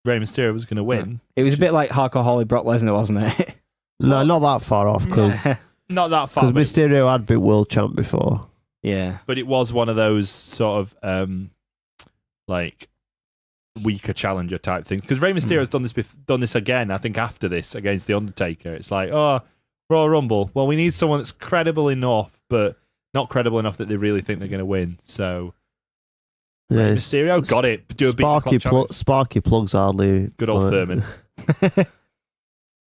Rey Mysterio was going to win. It was a bit like Hardcore Holly Brock Lesnar, wasn't it? No, not that far off, because not that far. Because Mysterio had been world champ before. Yeah. But it was one of those sort of like weaker challenger type things. Because Rey Mysterio's done this again, I think, after this against The Undertaker. It's like, oh, Royal Rumble. Well, we need someone that's credible enough, but not credible enough that they really think they're going to win. So, yeah, Rey Mysterio got it. Do a Sparky plugs hardly. Good old Thurman.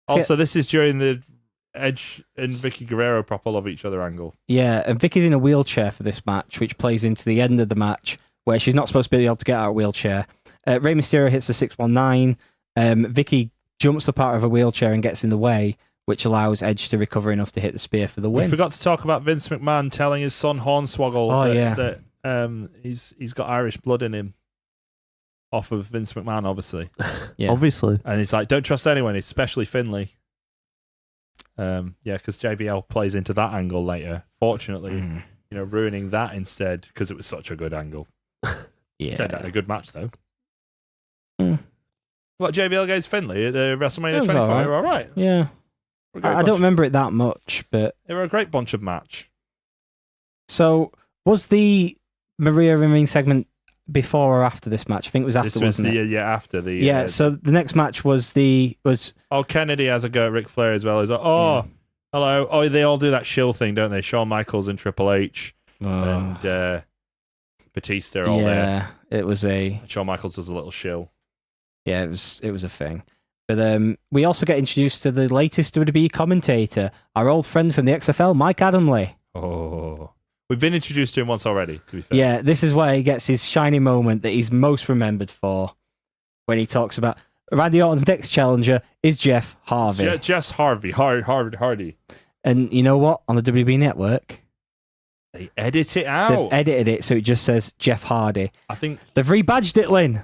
Also, this is during the Edge and Vicky Guerrero proper love each other angle. Yeah, and Vicky's in a wheelchair for this match, which plays into the end of the match where she's not supposed to be able to get out of a wheelchair. Rey Mysterio hits a 619. Vicky jumps up out of a wheelchair and gets in the way, which allows Edge to recover enough to hit the spear for the win. We forgot to talk about Vince McMahon telling his son Hornswoggle that he's got Irish blood in him. Off of Vince McMahon, obviously. Yeah. Obviously. And he's like, don't trust anyone, especially Finlay. Because JBL plays into that angle later. Fortunately, ruining that instead because it was such a good angle. Yeah. Turned out a good match, though. What, JBL against Finlay at the WrestleMania 25? All right. Yeah. I don't remember it that much, but... They were a great bunch of match. So, was the Maria Riming segment before or after this match? I think it was after, this was wasn't it? After the... Yeah, so the next match was... Oh, Kennedy has a go at Ric Flair as well. He's like, hello. Oh, they all do that shill thing, don't they? Shawn Michaels and Triple H and Batista are all there. Yeah, it was a... Shawn Michaels does a little shill. Yeah, it was a thing. But we also get introduced to the latest WWE commentator, our old friend from the XFL, Mike Adamle. Oh, we've been introduced to him once already, to be fair. Yeah, this is where he gets his shiny moment that he's most remembered for, when he talks about Randy Orton's next challenger is Jeff Harvey. Jeff Harvey. Hardy. And you know what? On the WWE Network, They edit it they've out. edited it so it just says Jeff Hardy. I think They've rebadged it, Lynn.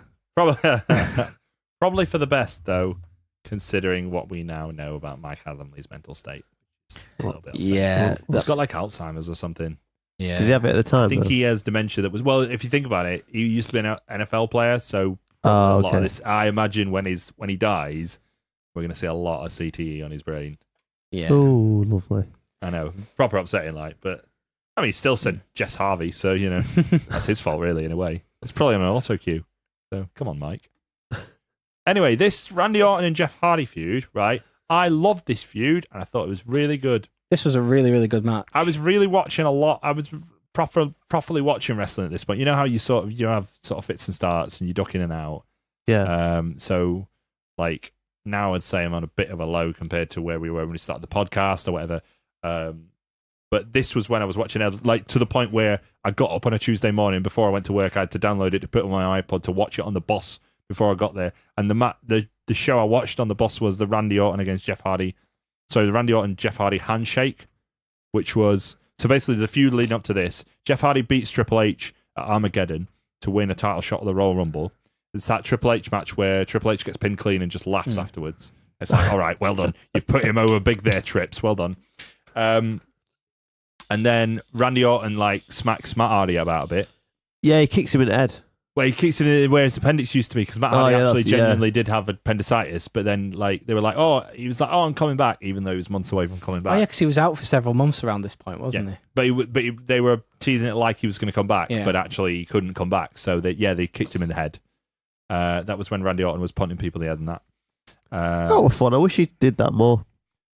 probably for the best, though, considering what we now know about Mike Adamle's mental state. It's a little bit upsetting. Yeah. He's got like Alzheimer's or something. Yeah. Did he have it at the time? I think though? he has dementia that was, well, if you think about it, he used to be an NFL player, so Oh, a lot of okay. this, I imagine when he dies, we're going to see a lot of CTE on his brain. Yeah. Oh, lovely. I know, proper upsetting, like, but I mean, he still said Jess Harvey, so you know that's his fault, really, in a way. It's probably on an auto cue. So come on, Mike. Anyway, this Randy Orton and Jeff Hardy feud, right? I loved this feud, and I thought it was really good. This was a really, really good match. I was really watching a lot. I was properly watching wrestling at this point. You know how you have sort of fits and starts, and you duck in and out. Yeah. So like now, I'd say I'm on a bit of a low compared to where we were when we started the podcast or whatever. But this was when I was watching it, like to the point where I got up on a Tuesday morning before I went to work. I had to download it to put on my iPod to watch it on the Boss before I got there. And the show I watched on the Boss was the Randy Orton against Jeff Hardy. So the Randy Orton Jeff Hardy handshake, which was so basically there's a feud leading up to this. Jeff Hardy beats Triple H at Armageddon to win a title shot at the Royal Rumble. It's that Triple H match where Triple H gets pinned clean and just laughs afterwards. It's like, all right, well done. You've put him over big there, Trips. Well done. And then Randy Orton like smacks Matt Hardy about a bit. Yeah, he kicks him in the head. Well, he kicks him in where his appendix used to be because Matt Hardy yeah, actually that's- yeah. genuinely did have appendicitis. But then like they were like, he was like, I'm coming back, even though he was months away from coming Oh, back. yeah, because he was out for several months around this point, wasn't he? But they were teasing it like he was going to come back, Yeah. but actually he couldn't come back. So they kicked him in the head. That was when Randy Orton was punting people in the head and that. That was fun. I wish he did that more.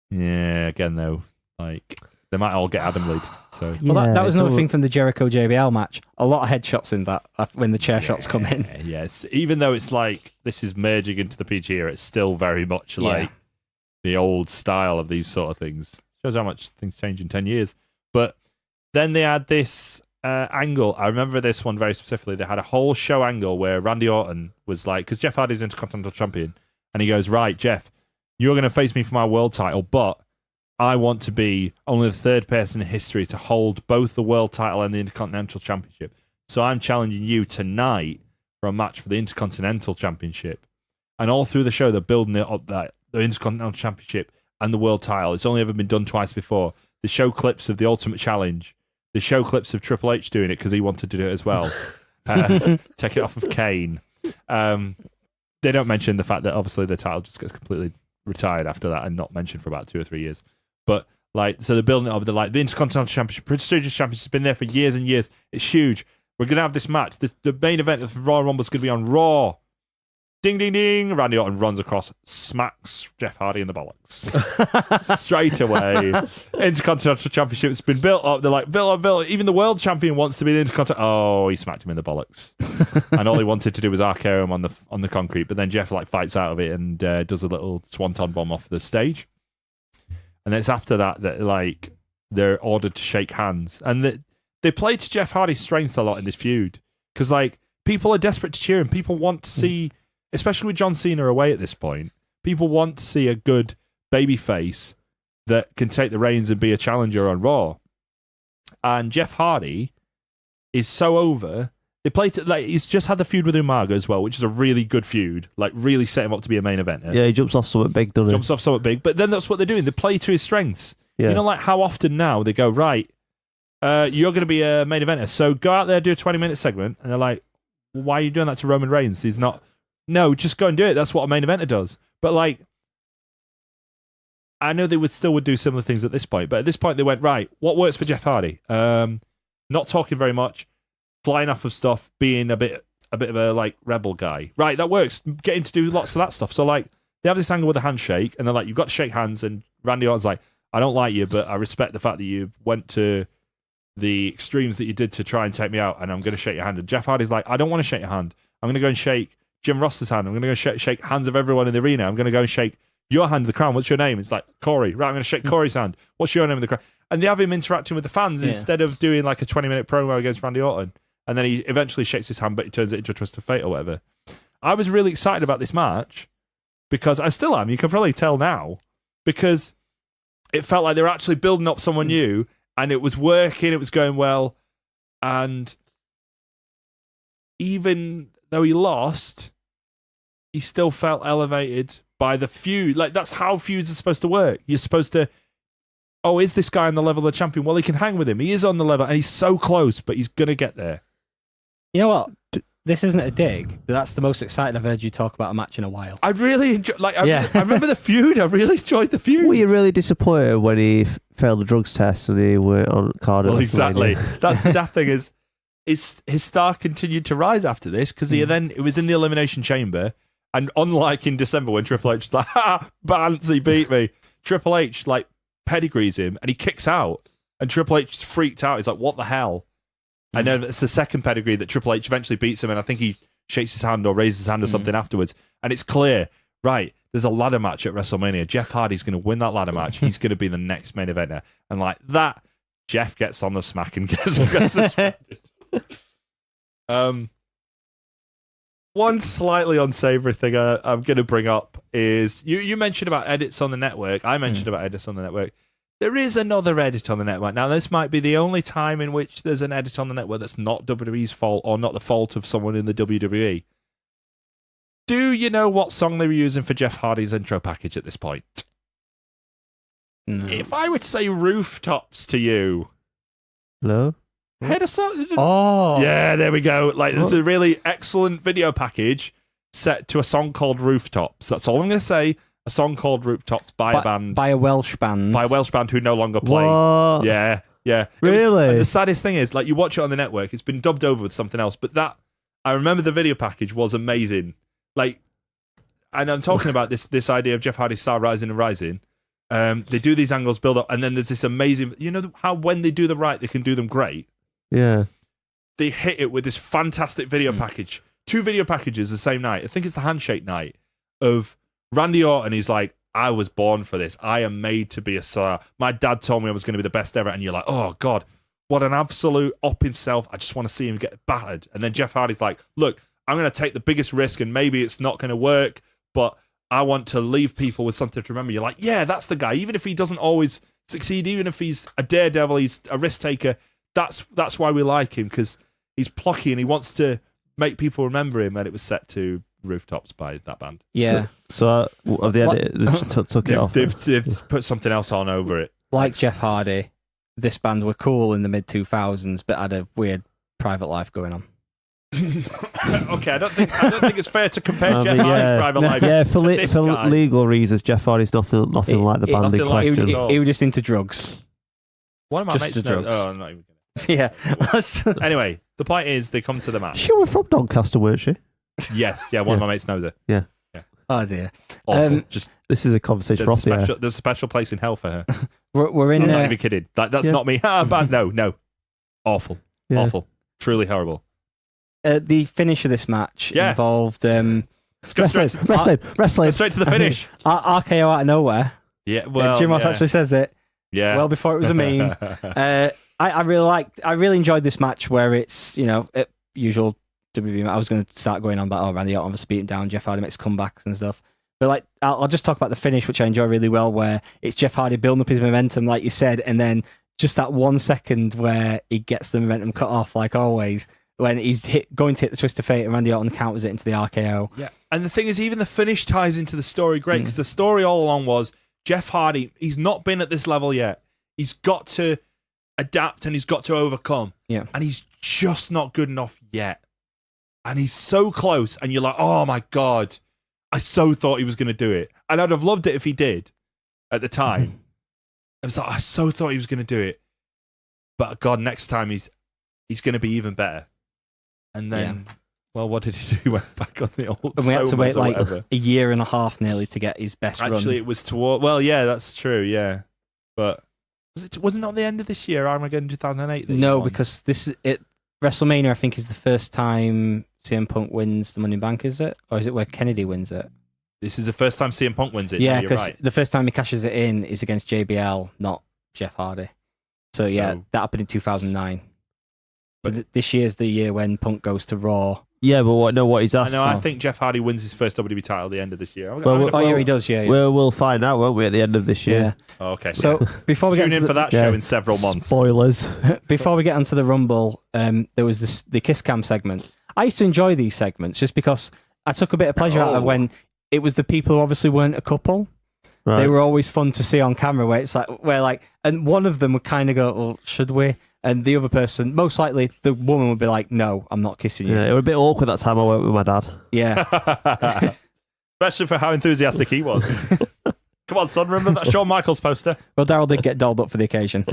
Yeah, again though, like they might all get Adam lead. So Well, that Yeah, was it's another all- thing from the Jericho JBL match. A lot of headshots in that when the chair shots come in. Yes, even though it's like this is merging into the PG era, it's still very much like the old style of these sort of things. Shows how much things change in 10 years. But then they had this angle. I remember this one very specifically. They had a whole show angle where Randy Orton was like, because Jeff Hardy's Intercontinental Champion, and he goes, right, Jeff, you're going to face me for my world title, but I want to be only the third person in history to hold both the world title and the Intercontinental Championship. So I'm challenging you tonight for a match for the Intercontinental Championship. And all through the show, they're building it up that the Intercontinental Championship and the world title. It's only ever been done twice before. They show clips of the Ultimate Challenge. They show clips of Triple H doing it because he wanted to do it as well. Take it off of Kane. They don't mention the fact that obviously the title just gets completely retired after that and not mentioned for about 2 or 3 years. But like, so they're building it up. They're like, the Intercontinental Championship, prestigious championship has been there for years and years. It's huge. We're going to have this match. The main event of Royal Rumble is going to be on Raw. Ding, ding, ding. Randy Orton runs across, smacks Jeff Hardy in the bollocks. Straight away. Intercontinental Championship has been built up. They're like, build. Even the world champion wants to be the Intercontinental. Oh, he smacked him in the bollocks. And all he wanted to do was RKO him on the concrete. But then Jeff like fights out of it and does a little swanton bomb off the stage. And then it's after that like they're ordered to shake hands. And they play to Jeff Hardy's strengths a lot in this feud. Because like people are desperate to cheer him. People want to see, especially with John Cena away at this point, people want to see a good babyface that can take the reins and be a challenger on Raw. And Jeff Hardy is so over. They play to, like, he's just had the feud with Umaga as well, which is a really good feud. Like, really set him up to be a main eventer. Yeah, he jumps off something big, doesn't he? Jumps off something big. But then that's what they're doing. They play to his strengths. Yeah. You know, like how often now they go, right, you're going to be a main eventer, so go out there, do a 20-minute segment. And they're like, why are you doing that to Roman Reigns? He's not... No, just go and do it. That's what a main eventer does. But like, I know they would do similar things at this point, but at this point they went, right, what works for Jeff Hardy? Not talking very much, flying off of stuff, being a bit of a like rebel guy. Right, that works. Getting to do lots of that stuff. So like, they have this angle with a handshake, and they're like, you've got to shake hands, and Randy Orton's like, I don't like you, but I respect the fact that you went to the extremes that you did to try and take me out, and I'm going to shake your hand. And Jeff Hardy's like, I don't want to shake your hand. I'm going to go and shake Jim Ross's hand. I'm going to go shake hands of everyone in the arena. I'm going to go and shake your hand of the crown. What's your name? It's like, Corey. Right, I'm going to shake Corey's hand. What's your name of the crown? And they have him interacting with the fans instead of doing like a 20-minute promo against Randy Orton. And then he eventually shakes his hand, but he turns it into a twist of fate or whatever. I was really excited about this match because I still am. You can probably tell now because it felt like they were actually building up someone new and it was working. It was going well. And even though he lost, he still felt elevated by the feud. Like, that's how feuds are supposed to work. You're supposed to, oh, is this guy on the level of the champion? Well, he can hang with him. He is on the level, and he's so close, but he's going to get there. You know what? This isn't a dig, but that's the most excited I've heard you talk about a match in a while. I really enjoy. I remember the feud. I really enjoyed the feud. Were you really disappointed when he failed the drugs test and he went on card? Well, exactly. That's the daft thing is his star continued to rise after this because it was in the Elimination Chamber, and unlike in December when Triple H was like, "Ha, Bance, he beat me," Triple H like pedigrees him and he kicks out, and Triple H is freaked out. He's like, "What the hell?" I know that's the second pedigree that Triple H eventually beats him, and I think he shakes his hand or raises his hand or something afterwards. And it's clear, right, there's a ladder match at WrestleMania. Jeff Hardy's going to win that ladder match. He's going to be the next main eventer. And like that, Jeff gets on the smack and gets suspended. One slightly unsavory thing I'm going to bring up is, you mentioned about edits on the network. I mentioned about edits on the network. There is another edit on the network. Now, this might be the only time in which there's an edit on the network that's not WWE's fault or not the fault of someone in the WWE. Do you know what song they were using for Jeff Hardy's intro package at this point? No. If I were to say Rooftops to you... Hello? Head of song... Oh. Yeah, there we go. Like, there's a really excellent video package set to a song called Rooftops. That's all I'm going to say. A song called Rooftops by a band. By a Welsh band. By a Welsh band who no longer play. What? Yeah. Really? And the saddest thing is, like, you watch it on the network, it's been dubbed over with something else, but I remember the video package was amazing. Like, and I'm talking about this idea of Jeff Hardy's star rising and rising. They do these angles, build up, and then there's this amazing, you know how when they do them right, they can do them great? Yeah. They hit it with this fantastic video package. 2 video packages the same night. I think it's the handshake night of Randy Orton. He's like, I was born for this. I am made to be a star. My dad told me I was going to be the best ever. And you're like, oh, God, what an absolute up himself. I just want to see him get battered. And then Jeff Hardy's like, look, I'm going to take the biggest risk and maybe it's not going to work, but I want to leave people with something to remember. You're like, yeah, that's the guy. Even if he doesn't always succeed, even if he's a daredevil, he's a risk taker, that's why we like him, because he's plucky and he wants to make people remember him. And it was set to Rooftops by that band. Yeah. So of the edit, they just took it off. They've put something else on over it. Like Jeff Hardy, this band were cool in the mid-2000s, but had a weird private life going on. Okay, I don't think it's fair to compare Jeff Hardy's private life. Yeah, to for this guy. legal reasons, Jeff Hardy's nothing like the band in nothing like question. it at all. He was just into drugs. One of my Just mates the knows. drugs. Oh, I'm not even Yeah. Anyway, the point is they come to the match. She was from Doncaster, weren't she? Yes, yeah, one of my mates knows it. Yeah. Oh dear. Awful. Just This is a conversation for off the air. there's a special place in hell for her. We're in I'm not there. even kidding. That's Yeah. not me. Bad. No. Awful. Yeah. Awful. Truly horrible. The finish of this match involved Let's go straight to Wrestling. go straight to the finish. RKO out of nowhere. Yeah, well, Jim Ross yeah. actually says it Yeah. well before it was a meme. I really enjoyed this match where it's, usual WWE. I was going to start going on about Randy Orton beating down Jeff Hardy, makes comebacks and stuff. But like, I'll just talk about the finish, which I enjoy really well, where it's Jeff Hardy building up his momentum, like you said, and then just that 1 second where he gets the momentum cut off, like always, when he's going to hit the twist of fate and Randy Orton counters it into the RKO. Yeah, and the thing is, even the finish ties into the story great, because the story all along was Jeff Hardy, he's not been at this level yet. He's got to adapt and he's got to overcome. Yeah. And he's just not good enough yet. And he's so close, and you're like, oh my God, I so thought he was going to do it. And I'd have loved it if he did at the time. I was like, I so thought he was going to do it. But God, next time he's going to be even better. And then, well, what did he do? He went back on the old And we had to wait Somas or like whatever. a year and a half nearly to get his best run. Actually, it was toward. Well, yeah, that's true. Yeah, but wasn't it at the end of this year? Armageddon 2008. No, because WrestleMania, I think, is the first time CM Punk wins the Money in Bank, is it? Or is it where Kennedy wins it? This is the first time CM Punk wins it. Yeah, no, you're because right. the first time he cashes it in is against JBL, not Jeff Hardy. So yeah, So- that happened in 2009. But this year's the year when Punk goes to Raw. Yeah, but what he's I asked. know. I think Jeff Hardy wins his first WWE title at the end of this year. Well, Oh yeah, he does. Yeah. We'll find out, won't we, at the end of this year? Oh, okay. So before we Tune get in into for the, that Yeah. show in several months. Spoilers. before we get onto the Rumble, there was the Kiss Cam segment. I used to enjoy these segments just because I took a bit of pleasure out of when it was the people who obviously weren't a couple. Right. They were always fun to see on camera where it's like, and one of them would kind of go, well, should we? And the other person, most likely the woman would be like, no, I'm not kissing you. Yeah, it was a bit awkward that time I went with my dad. Yeah. Especially for how enthusiastic he was. Come on, son, remember that Shawn Michaels poster? Well, Daryl did get dolled up for the occasion.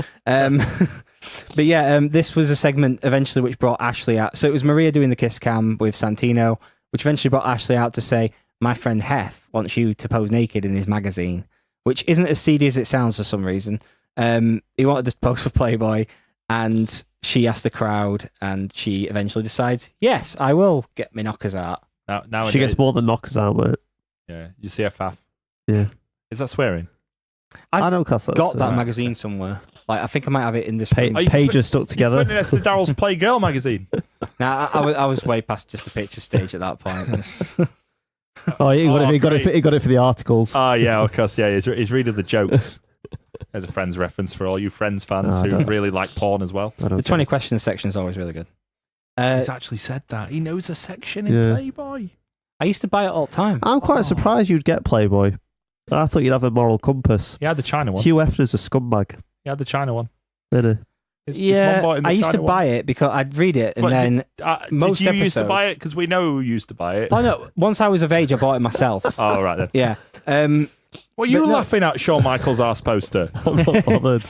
But yeah, this was a segment eventually which brought Ashley out. So it was Maria doing the kiss cam with Santino, which eventually brought Ashley out to say, my friend Heth wants you to pose naked in his magazine, which isn't as seedy as it sounds for some reason. He wanted to pose for Playboy, and she asked the crowd, and she eventually decides, yes, I will get my knockers out. Now She gets more than knockers out, mate. Yeah, you see her faff. Yeah. Is that swearing? I've I know, Cass. Got that right. magazine somewhere. Like, I think I might have it in this Pa- room. Are you pages stuck together. Putting us the Daryl's Playgirl magazine. Nah, I was way past just the picture stage at that point. Oh, he got it for the articles. Oh, yeah, of course, yeah. He's reading the jokes. There's a Friends reference for all you Friends fans Oh, I who don't- really like porn as well. I don't The 20 questions section is always really good. He's actually said that. He knows a section in Yeah. Playboy. I used to buy it all the time. I'm quite surprised you'd get Playboy. I thought you'd have a moral compass. He had the China one. Hugh Hefner's a scumbag, He had the China one. didn't His Yeah, mum bought him the I used to China buy it because I'd read it and But then. most did you used to episodes- buy it? Because we know who used to buy it. Oh no! Once I was of age, I bought it myself. Oh, right then. Yeah. Well, you But were no- laughing at Shawn Michaels' arse poster. I'm not bothered.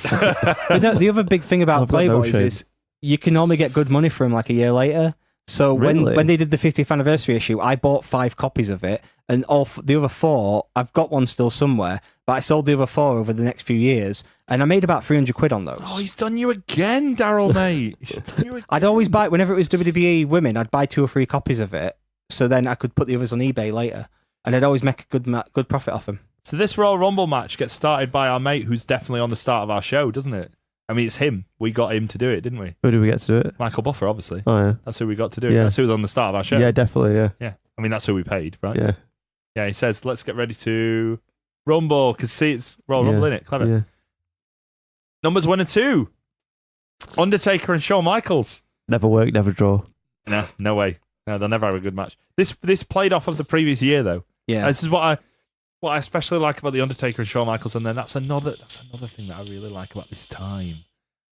But no, the other big thing about I've got no Playboys shame. is you can only get good money for them like a year later. So Really? when they did the 50th anniversary issue, I bought 5 copies of it, and the other 4, I've got one still somewhere, but I sold the other 4 over the next few years, and I made about 300 quid on those. Oh, he's done you again, Daryl, mate. He's done you again. I'd always buy, whenever it was WWE Women, I'd buy 2 or 3 copies of it, so then I could put the others on eBay later, and I'd always make a good profit off them. So this Royal Rumble match gets started by our mate who's definitely on the start of our show, doesn't it? I mean, it's him. We got him to do it, didn't we? Who did we get to do it? Michael Buffer, obviously. Oh, yeah. That's who we got to do it. Yeah. That's who was on the start of our show. Yeah, definitely, yeah. Yeah. I mean, that's who we paid, right? Yeah. Yeah, he says, let's get ready to Rumble, because see, it's Royal Yeah. Rumble, innit? Clever. Yeah. Numbers 1 and 2. Undertaker and Shawn Michaels. Never work, never draw. No way. No, they'll never have a good match. This played off of the previous year, though. Yeah. This is what I especially like about the Undertaker and Shawn Michaels, and then that's another thing that I really like about this time.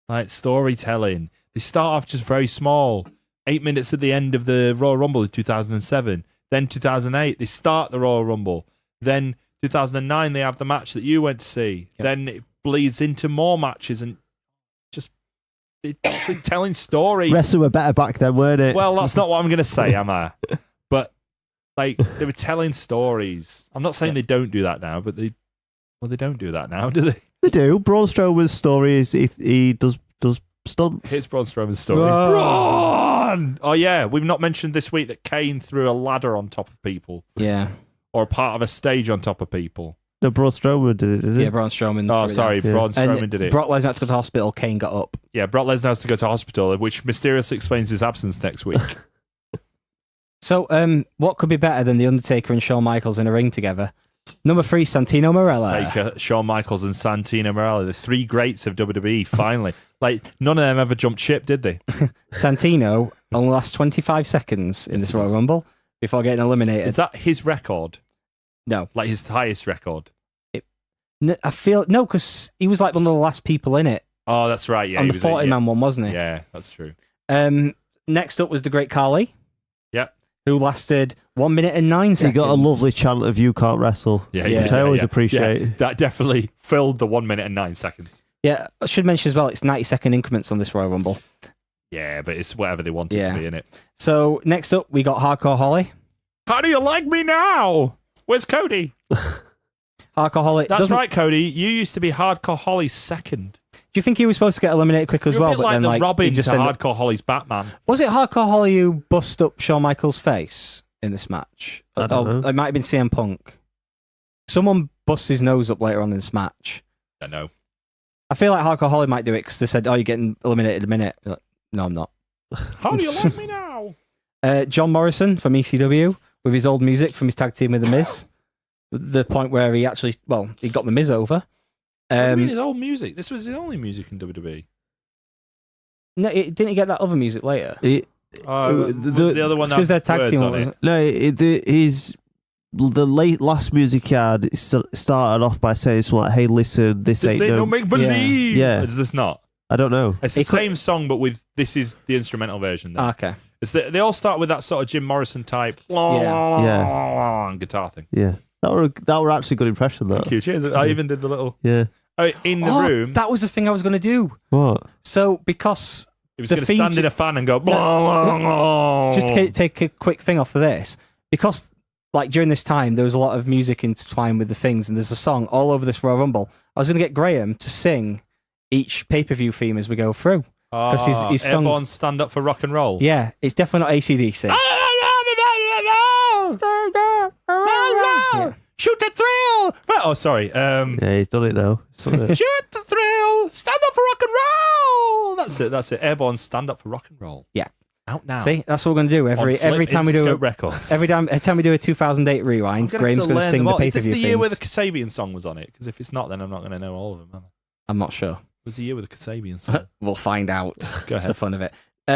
Like storytelling. They start off just very small. 8 minutes at the end of the Royal Rumble in 2007. Then 2008, they start the Royal Rumble. Then 2009, they have the match that you went to see. Yep. Then it bleeds into more matches and just it's actually telling story. Wrestling were better back then, weren't it? Well, that's not what I'm going to say, am I? But like they were telling stories. I'm not saying they don't do that now, but they don't do that now, do they? They do. Braun Strowman's story is he does stunts. Here's Braun Strowman's story. Whoa. Braun! Oh yeah, we've not mentioned this week that Kane threw a ladder on top of people, Yeah. or a part of a stage on top of people. No, Braun Strowman did it, didn't he? Yeah, Braun Strowman. Oh, threw it sorry, down. Yeah. Braun Strowman And did it. Brock Lesnar had to go to hospital. Kane got up. Yeah, Brock Lesnar has to go to hospital, which mysteriously explains his absence next week. So, what could be better than The Undertaker and Shawn Michaels in a ring together? Number 3, Santino Marella. Taker, Shawn Michaels, and Santino Marella, the 3 greats of WWE. Finally, like none of them ever jumped ship, did they? Santino only lasts 25 seconds in Yes, this he Royal does. Rumble before getting eliminated. Is that his record? No. Like his highest record? I feel no, because he was like one of the last people in it Oh, that's right. Yeah, on he the was 40-man one, wasn't he? Yeah, that's true. Next up was the Great Khali. Yep. Who lasted 1 minute and 9 He seconds. got a lovely chant of "You can't wrestle," Yeah, Yeah. which I always appreciate. Yeah, that definitely filled the 1 minute and 9 seconds. Yeah, I should mention as well, it's 90-second increments on this Royal Rumble. Yeah, but it's whatever they want it Yeah. to be, innit? So next up, we got Hardcore Holly. How do you like me now? Where's Cody? Hardcore Holly. That's doesn't- right, Cody. You used to be Hardcore Holly's second. Do you think he was supposed to get eliminated quick as You're well? a bit But like then, the like, Robin he just to ended up- Hardcore Holly's Batman. Was it Hardcore Holly who bust up Shawn Michaels' face in this match? I don't know. It might have been CM Punk. Someone bust his nose up later on in this match. I know. I feel like Hardcore Holly might do it because they said, "Oh, you're getting eliminated in a minute." Like, no, I'm not. How do you like me now? John Morrison from ECW with his old music from his tag team with The Miz. The point where he actually, he got The Miz over. What do you mean his old music? This was his only music in WWE. No, didn't he get that other music later? The other one It was their that tag words team. on wasn't it. it? No, the last music he had started off by saying something like, "Hey, listen, this This ain't no make believe. Yeah. Is this not? I don't know. It's the It could- same song, but with this is the instrumental version. Then. Okay. They all start with that sort of Jim Morrison type guitar thing. Yeah, that were actually good impression. That. Thank you. Cheers. I even did the little Yeah. in the room. That was the thing I was going to do. What? So, because He was the going to stand feature- in a fan and go. just to take a quick thing off of this, because like during this time there was a lot of music intertwined with the things, and there's a song all over this Royal Rumble. I was going to get Graeme to sing each pay-per-view theme as we go through. Because his songs- Airborne Stand Up for Rock and Roll. Yeah, it's definitely not AC/DC. Yeah. Shoot the thrill. Oh, sorry. Yeah, he's done it now. Something- Shoot the thrill. Stand up for rock and roll. That's it. Airborne Stand Up for Rock and Roll. Yeah. Out now. See, that's what we're going to do every time we do Interscope Records. every time we do a 2008 rewind. Graham's going to sing the Is pay-per-view this the themes. year where the Kasabian song was on it? Because if it's not, then I'm not going to know all of them. Am I? I'm not sure. It was the year with the Kasabian song. We'll find out. Go That's ahead. the fun of it.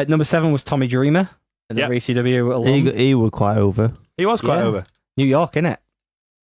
Number 7 was Tommy Dreamer, another ECW alum. he were quite over. He was quite Yeah. over. New York, innit?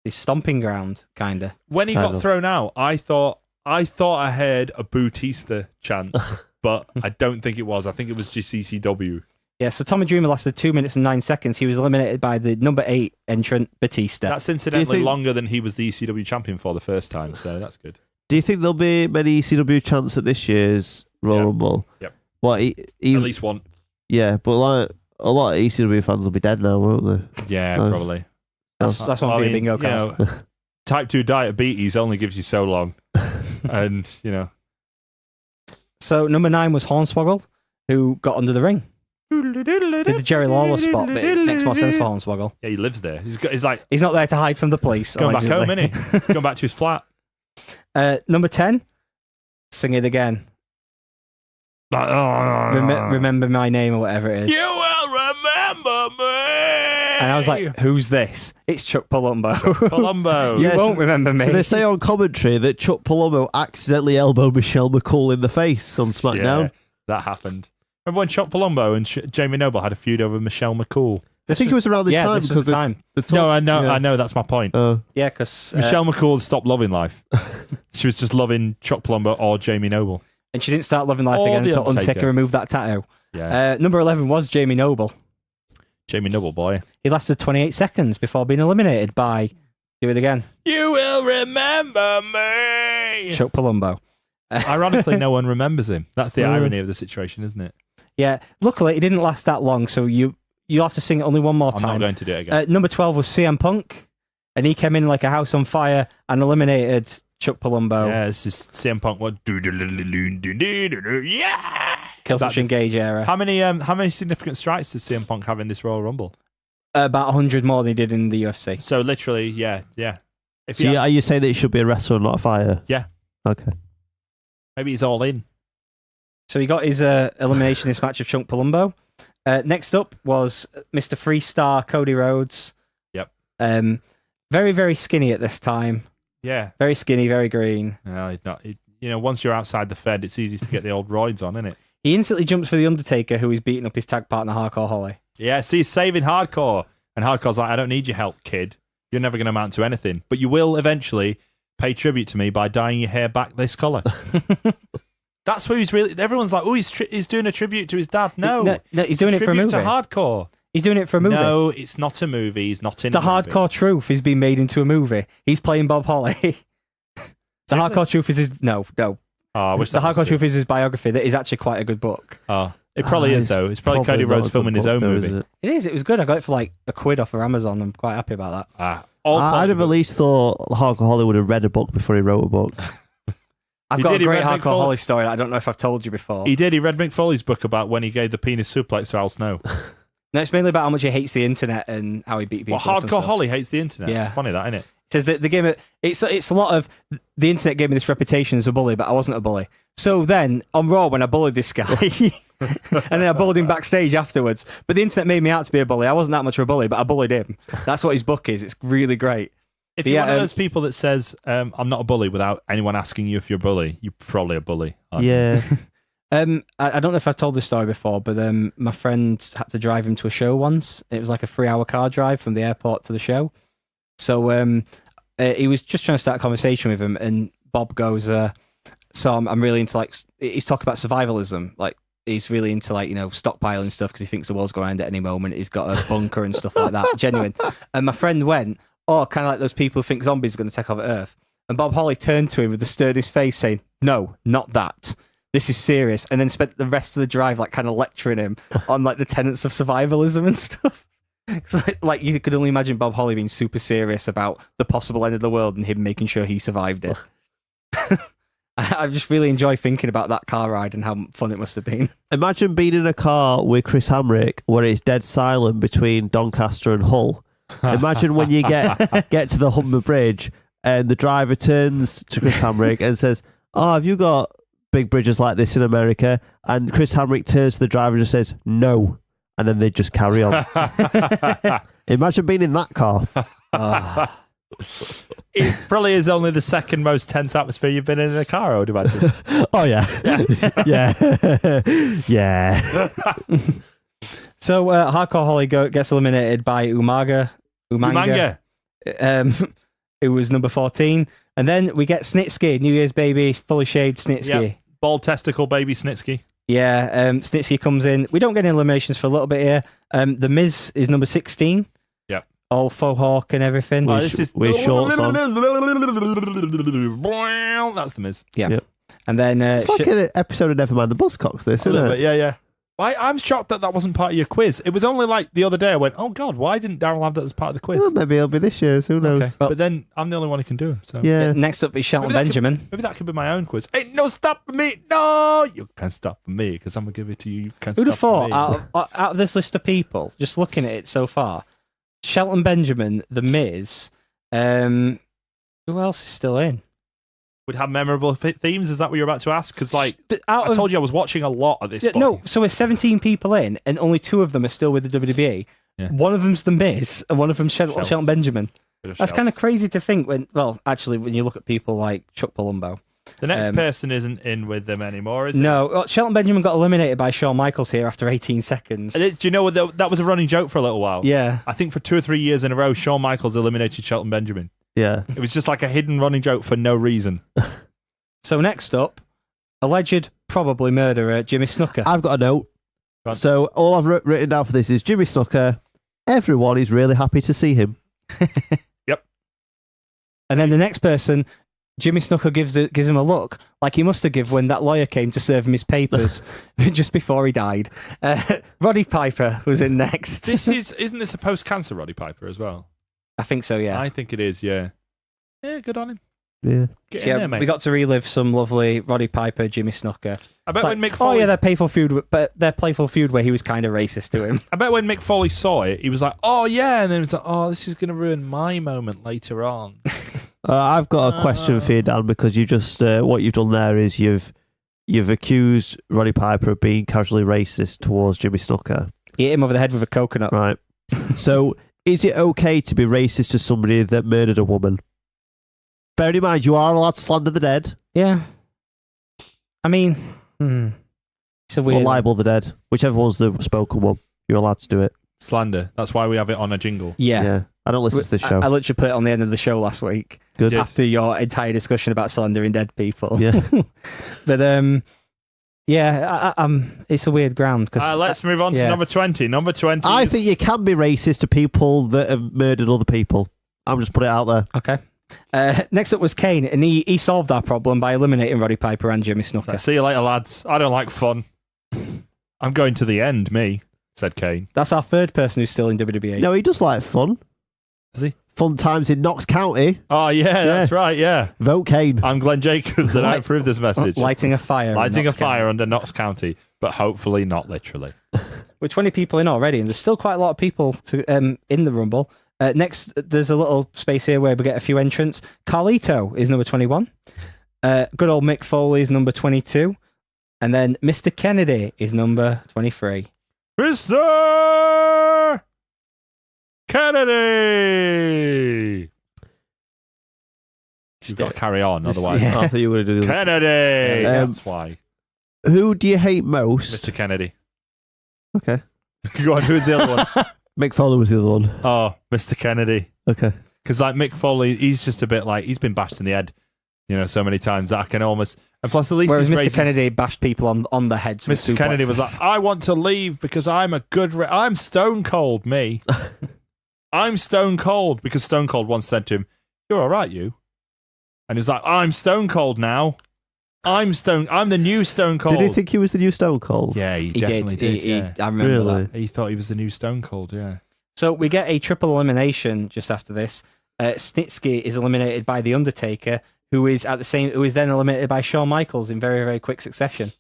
His stomping ground, kinda. When he Kind got of. thrown out, I thought I heard a Bautista chant, but I don't think it was. I think it was just ECW. Yeah, so Tommy Dreamer lasted 2 minutes and 9 seconds. He was eliminated by the number 8 entrant, Batista. That's incidentally think- longer than he was the ECW champion for the first time, so that's good. Do you think there'll be many ECW chants at this year's Royal Yep. Rumble? Yep. What? At least one. Yeah, but like a lot of ECW fans will be dead now, won't they? Yeah, Nice. probably. That's one for your bingo you know, card. type 2 diabetes only gives you so long. And, you know. So number 9 was Hornswoggle, who got under the ring. Did the Jerry Lawler spot, but it makes more sense for Hornswoggle. Yeah, he lives there. He's like He's not there to hide from the police. going back home, allegedly. isn't he? He's going back to his flat. Number 10, Sing It Again. Remember My Name or whatever it is. You will remember me. And I was like, who's this? It's Chuck Palumbo. Palumbo. You Yes. won't remember me. So they say on commentary that Chuck Palumbo accidentally elbowed Michelle McCool in the face on SmackDown. Yeah, that happened. Remember when Chuck Palumbo and Jamie Noble had a feud over Michelle McCool? I think it was around this time this was because the time. No, I know, Yeah. I know. That's my point. Yeah, because Michelle McCool had stopped loving life. She was just loving Chuck Palumbo or Jamie Noble. and she didn't start loving life Or again The until Undertaker. Undertaker removed that tattoo. Yeah, Number 11 was Jamie Noble. Jamie Noble boy. He lasted 28 seconds before being eliminated by, do it again, You will remember me. Chuck Palumbo. Ironically, no one remembers him. That's the irony of the situation, isn't it? Yeah, luckily it didn't last that long, so you'll have to sing it only one more I'm time. not going to do it again. Number 12 was CM Punk, and he came in like a house on fire and eliminated Chuck Palumbo. Yeah, this is CM Punk. What? Yeah. Killswitch Engage era. How many significant strikes does CM Punk have in this Royal Rumble? About 100 more than he did in the UFC. So literally, yeah. If So are you saying that he should be a wrestler, not a fighter? Yeah. Okay. maybe he's all in. So he got his elimination in this match of Chuck Palumbo. Next up was Mr. Freestar Cody Rhodes. Yep. Very, very skinny at this time. Yeah. Very skinny, very green. No, he's not. Once you're outside the Fed, it's easy to get the old roids on, isn't it? He instantly jumps for the Undertaker, who is beating up his tag partner Hardcore Holly. Yeah, see, he's saving Hardcore. And Hardcore's like, I don't need your help, kid. You're never going to amount to anything. But you will eventually pay tribute to me by dyeing your hair back this colour. That's who he's really... Everyone's like, oh, he's doing a tribute to his dad. No, No, he's doing it for a tribute movie. to Hardcore. He's doing it for a movie. No, it's not a movie. He's not in The a movie. Hardcore Truth is being made into a movie. He's playing Bob Holly. The Seriously? Hardcore Truth is his... No. Oh, I wish The that was Hardcore true. Truth is his biography that is actually quite a good book. Oh, it probably is, though. It's probably Cody not Rhodes a good filming his book, own though, movie. isn't it? It is. It was good. I got it for like £1 off of Amazon. I'm quite happy about that. All I'd have possible. at least thought Hardcore Holly would have read a book before he wrote a book. I've He got did, a he great read Mick Hardcore Foley- Holly story. I don't know if I've told you before. He did. He read Mick Foley's book about when he gave the penis suplex to Al Snow. No, it's mainly about how much he hates the internet and how he beat people. Well, up and Hardcore stuff. Holly hates the internet. Yeah. It's funny that, isn't it? It says that the game. It's a lot of the internet gave me this reputation as a bully, but I wasn't a bully. So then on Raw, when I bullied this guy, and then I bullied him backstage afterwards. But the internet made me out to be a bully. I wasn't that much of a bully, but I bullied him. That's what his book is. It's really great. If But you're yeah, one of those people that says, I'm not a bully without anyone asking you if you're a bully, you're probably a bully. aren't you? Yeah. I don't know if I've told this story before, but my friend had to drive him to a show once. It was like a 3-hour car drive from the airport to the show. So he was just trying to start a conversation with him, and Bob goes, so I'm really into, like, he's talking about survivalism. Like, he's really into, like, stockpiling stuff because he thinks the world's going to end at any moment. He's got a bunker and stuff like that. Genuine. And my friend went, kind of like those people who think zombies are going to take over Earth. And Bob Holly turned to him with the sternest face saying, no, not that. This is serious. And then spent the rest of the drive, like, kind of lecturing him on, like, the tenets of survivalism and stuff. So, like, you could only imagine Bob Holly being super serious about the possible end of the world and him making sure he survived it. I just really enjoy thinking about that car ride and how fun it must have been. Imagine being in a car with Chris Hamrick where it's dead silent between Doncaster and Hull. Imagine when you get to the Humber Bridge and the driver turns to Chris Hamrick and says, have you got big bridges like this in America? And Chris Hamrick turns to the driver and just says, no. And then they just carry on. Imagine being in that car. It probably is only the second most tense atmosphere you've been in a car, I would imagine. Oh, yeah. Yeah. Yeah. So Hardcore Holly gets eliminated by Umanga, who was number 14. And then we get Snitsky, New Year's baby, fully shaved Snitsky. Yep. Bald testicle baby Snitsky. Yeah, Snitsky comes in. We don't get any eliminations for a little bit here. The Miz is number 16. Yep. All faux hawk and everything. This is with shorts on. That's the Miz. Yeah. Yep. And then... It's like an episode of Nevermind the Buzzcocks, this, A isn't little it? bit, yeah. I'm shocked that wasn't part of your quiz. It was only like the other day I went, oh God, why didn't Daryl have that as part of the quiz? Well, maybe it'll be this year's. Who knows? Okay. But then I'm the only one who can do them. So Yeah. Next up is Shelton Maybe that Benjamin. maybe that could be my own quiz. Ain't no stopping me. No, you can't stop me because I'm going to give it to you. You can't Who'd have stop thought, me. out of this list of people, just looking at it so far, Shelton Benjamin, The Miz, who else is still in? Would have memorable themes? Is that what you're about to ask? Because like Out I of- told you, I was watching a lot of this. Yeah, no, so we're 17 people in, and only 2 of them are still with the WWE. Yeah. One of them's The Miz, and one of them's Shelton Benjamin. That's kind of crazy to think when you look at people like Chuck Palumbo. The next person isn't in with them anymore, is No, well, Shelton Benjamin got eliminated by Shawn Michaels here after 18 seconds. it? Do you know what? That was a running joke for a little while. Yeah. I think for 2 or 3 years in a row, Shawn Michaels eliminated Shelton Benjamin. Yeah. It was just like a hidden running joke for no reason. So next up, alleged probably murderer Jimmy Snuka. I've got a note. Go on. So all I've written down for this is Jimmy Snuka. Everyone is really happy to see him. And then the next person, Jimmy Snuka gives him a look like he must have given when that lawyer came to serve him his papers just before he died. Roddy Piper was in next. Isn't this a post-cancer Roddy Piper as well? I think so, yeah. I think it is. Yeah. Yeah, good on him. Yeah. Get So, in yeah, there, mate. we got to relive some lovely Roddy Piper, Jimmy Snuka. I bet It's when like, Mick Foley, their playful feud, but their playful feud where he was kind of racist to him. I bet when Mick Foley saw it, he was like, "Oh yeah," and then he was like, "Oh, this is going to ruin my moment later on." I've got a question for you, Dan, because you just what you've done there is you've accused Roddy Piper of being casually racist towards Jimmy Snuka. He hit him over the head with a coconut. Right. So is it okay to be racist to somebody that murdered a woman? Bear in mind, you are allowed to slander the dead Yeah. I mean, it's a or weird. libel the dead. Whichever one's the spoken one. You're allowed to do it. Slander. That's why we have it on a jingle. Yeah. I don't listen to this show. I literally put it on the end of the show last week. Good. After your entire discussion about slandering dead people. Yeah. But yeah, it's a weird ground because Let's move on to yeah. number 20. Number 20. I is- think you can be racist to people that have murdered other people. I'm just put it out there. okay. Next up was Kane, and he solved our problem by eliminating Roddy Piper and Jimmy Snuka. See you later, lads. I don't like fun. I'm going to the end, me, said Kane. That's our third person who's still in WWE. No, he does like fun. Does he? Fun times in Knox County. Oh, yeah, that's right, yeah. Vote Kane. I'm Glenn Jacobs, and I approve this message. Lighting a fire. Lighting a Knox fire County. under Knox County, but hopefully not literally. We're 20 people in already, and there's still quite a lot of people to in the Rumble. Next, there's a little space here where we get a few entrants. Carlito is number 21. Good old Mick Foley is number 22. And then Mr. Kennedy is number 23. Mr. Kennedy! You've got to carry on, otherwise. Yeah. I thought you were going to do the Kennedy! Um, That's why. Who do you hate most? Mr. Kennedy. Okay. Go on, who's the other one? Mick Foley was the other one. Oh, Mr. Kennedy. Okay. Because like Mick Foley, he's just a bit like, he's been bashed in the head, so many times that I can almost... And plus, at least Whereas his Mr. raises- Kennedy bashed people on the heads. with Mr. Kennedy was suplexes. like, I want to leave because I'm a good... I'm stone cold, me. I'm stone cold. Because Stone Cold once said to him, you're all right, you. And he's like, I'm stone cold now. I'm the new Stone Cold. Did he think he was the new Stone Cold? Yeah, he He definitely did. He- yeah. I remember Really? that. He thought he was the new Stone Cold, yeah. So we get a triple elimination just after this. Snitsky is eliminated by The Undertaker, who is then eliminated by Shawn Michaels in very, very quick succession,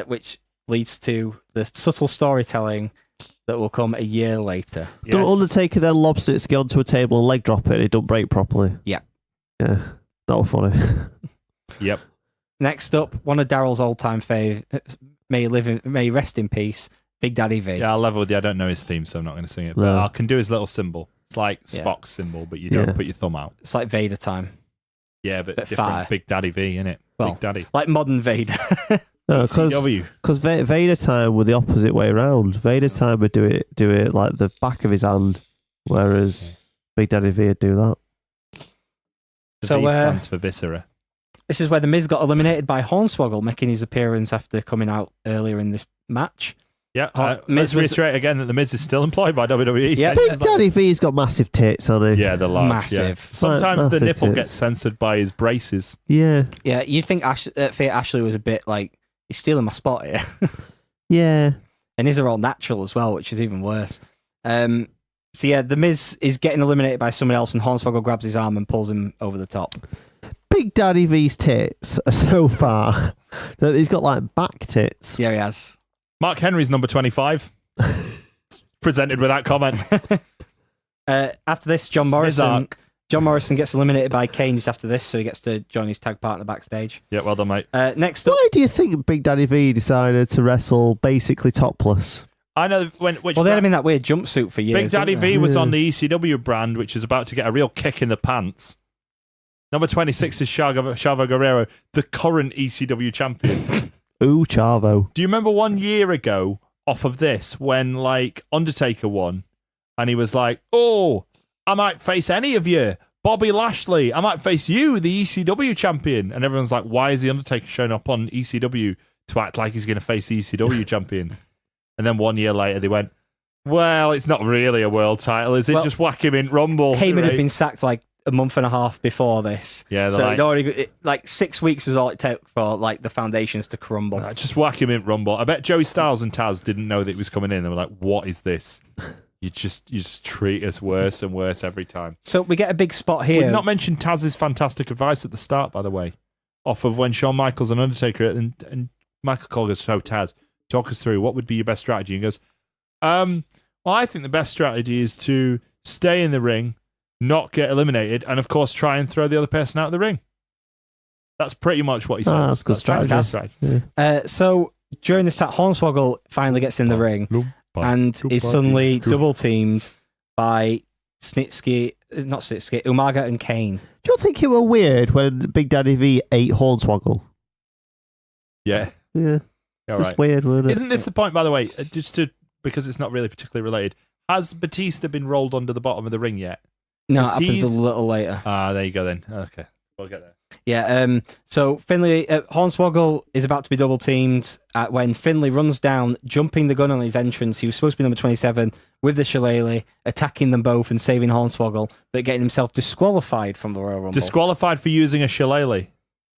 which leads to the subtle storytelling that will come a year later. Don't Undertaker then lob Snitsky onto a table and leg drop it and it don't break properly? Yeah. Yeah. That was funny. Yep. Next up, one of Daryl's old-time fave, may rest in peace, Big Daddy V. Yeah, I'll level with you. I don't know his theme, so I'm not going to sing it. But No. I can do his little symbol. It's like Yeah. Spock's symbol, but you don't Yeah. put your thumb out. It's like Vader time, Yeah, but Bit different. fire. Big Daddy V, innit? Well, Big Daddy. like modern Vader. CW. Because Vader time were the opposite way around. Vader time would do it like the back of his hand, whereas Okay. Big Daddy V would do that. The So, V stands for viscera. This is where The Miz got eliminated by Hornswoggle, making his appearance after coming out earlier in this match. Yeah, Miz let's was- reiterate again that the Miz is still employed by WWE. Yeah. Tensions Big like- Daddy V's got massive tits, hasn't he? Yeah, they're large. Massive. Yeah. Sometimes the Massive nipple tits. gets censored by his braces. Yeah. Yeah, you'd think Fiat Ashley was a bit like, he's stealing my spot here. Yeah. And his are all natural as well, which is even worse. So yeah, The Miz is getting eliminated by someone else, and Hornswoggle grabs his arm and pulls him over the top. Big Daddy V's tits are so far that he's got like back tits. Yeah, he has. Mark Henry's number 25. Presented without comment. After this, John Morrison gets eliminated by Kane just after this, so he gets to join his tag partner backstage. Yeah, well done, mate. Next up, Why do you think Big Daddy V decided to wrestle basically topless? I know which well, they had him in that weird jumpsuit for years. Big Daddy didn't they? V was Yeah. on the ECW brand, which is about to get a real kick in the pants. Number 26 is Chavo Guerrero, the current ECW champion. Ooh, Chavo. Do you remember 1 year ago off of this when like Undertaker won and he was like, oh, I might face any of you. Bobby Lashley, I might face you, the ECW champion. And everyone's like, why is the Undertaker showing up on ECW to act like he's going to face the ECW champion? And then 1 year later they went, well, it's not really a world title, is it? Well, Just whack him in Rumble. Heyman right? had been sacked like a month and a half before this. Yeah, they're so like- it already, like 6 weeks was all it took for like the foundations to crumble. Just whack him in Rumble. I bet Joey Styles and Taz didn't know that it was coming in. They were like, what is this? You just treat us worse and worse every time. So we get a big spot here. We've not mentioned Taz's fantastic advice at the start, by the way, off of when Shawn Michaels and Undertaker and Michael Cole goes, so Taz, talk us through what would be your best strategy. And he goes, well, I think the best strategy is to stay in the ring, not get eliminated, and of course try and throw the other person out of the ring. That's pretty much what he says. that's good Taz's strategy. So during this time, Hornswoggle finally gets in the ring and is suddenly double teamed by not Snitsky, Umaga and Kane. Do you think it were weird when Big Daddy V ate Hornswoggle? Yeah. Yeah. All It's right. weird, wasn't it? Isn't this the point, by the way, because it's not really particularly related, has Batista been rolled under the bottom of the ring yet? No, it Because happens he's- a little later. There you go then. Okay, we'll get there. Yeah. So Finley, Hornswoggle is about to be double teamed when Finley runs down, jumping the gun on his entrance. He was supposed to be number 27 with the shillelagh, attacking them both and saving Hornswoggle, but getting himself disqualified from the Royal Rumble. Disqualified for using a shillelagh.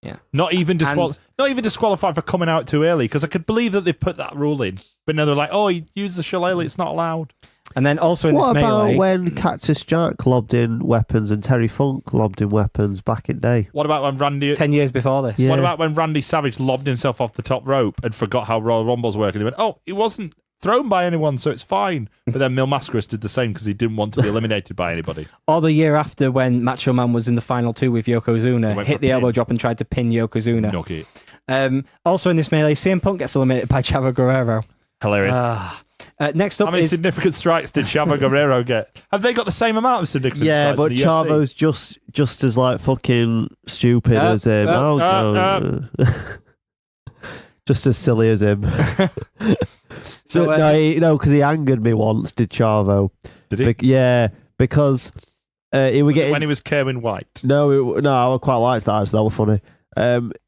Yeah. Not even disqualified for coming out too early, because I could believe that they put that rule in. But now they're like, oh, you use the shillelagh, it's not allowed. And then also in What this about melee, when Cactus Jack lobbed in weapons and Terry Funk lobbed in weapons back in day? What about when Randy... 10 years before this. Yeah. What about when Randy Savage lobbed himself off the top rope and forgot how Royal Rumbles work? And he went, oh, he wasn't thrown by anyone, so it's fine. But then Mil Mascaras did the same because he didn't want to be eliminated by anybody. Or the year after when Macho Man was in the final 2 with He Yokozuna, went hit for the a elbow pin. drop and tried to pin Yokozuna. Nugget. Also in this melee, CM Punk gets eliminated by Chavo Guerrero. Hilarious. Next up How many is... significant strikes did Chavo Guerrero get? Have they got the same amount of significant Yeah, strikes but in the UFC? Chavo's just as like fucking stupid as him. Just as silly as him. So, no, because he angered me once. Did Chavo? Did he? Yeah, because he were getting When he was Kerwin White. no, I quite liked that. Actually, that was funny.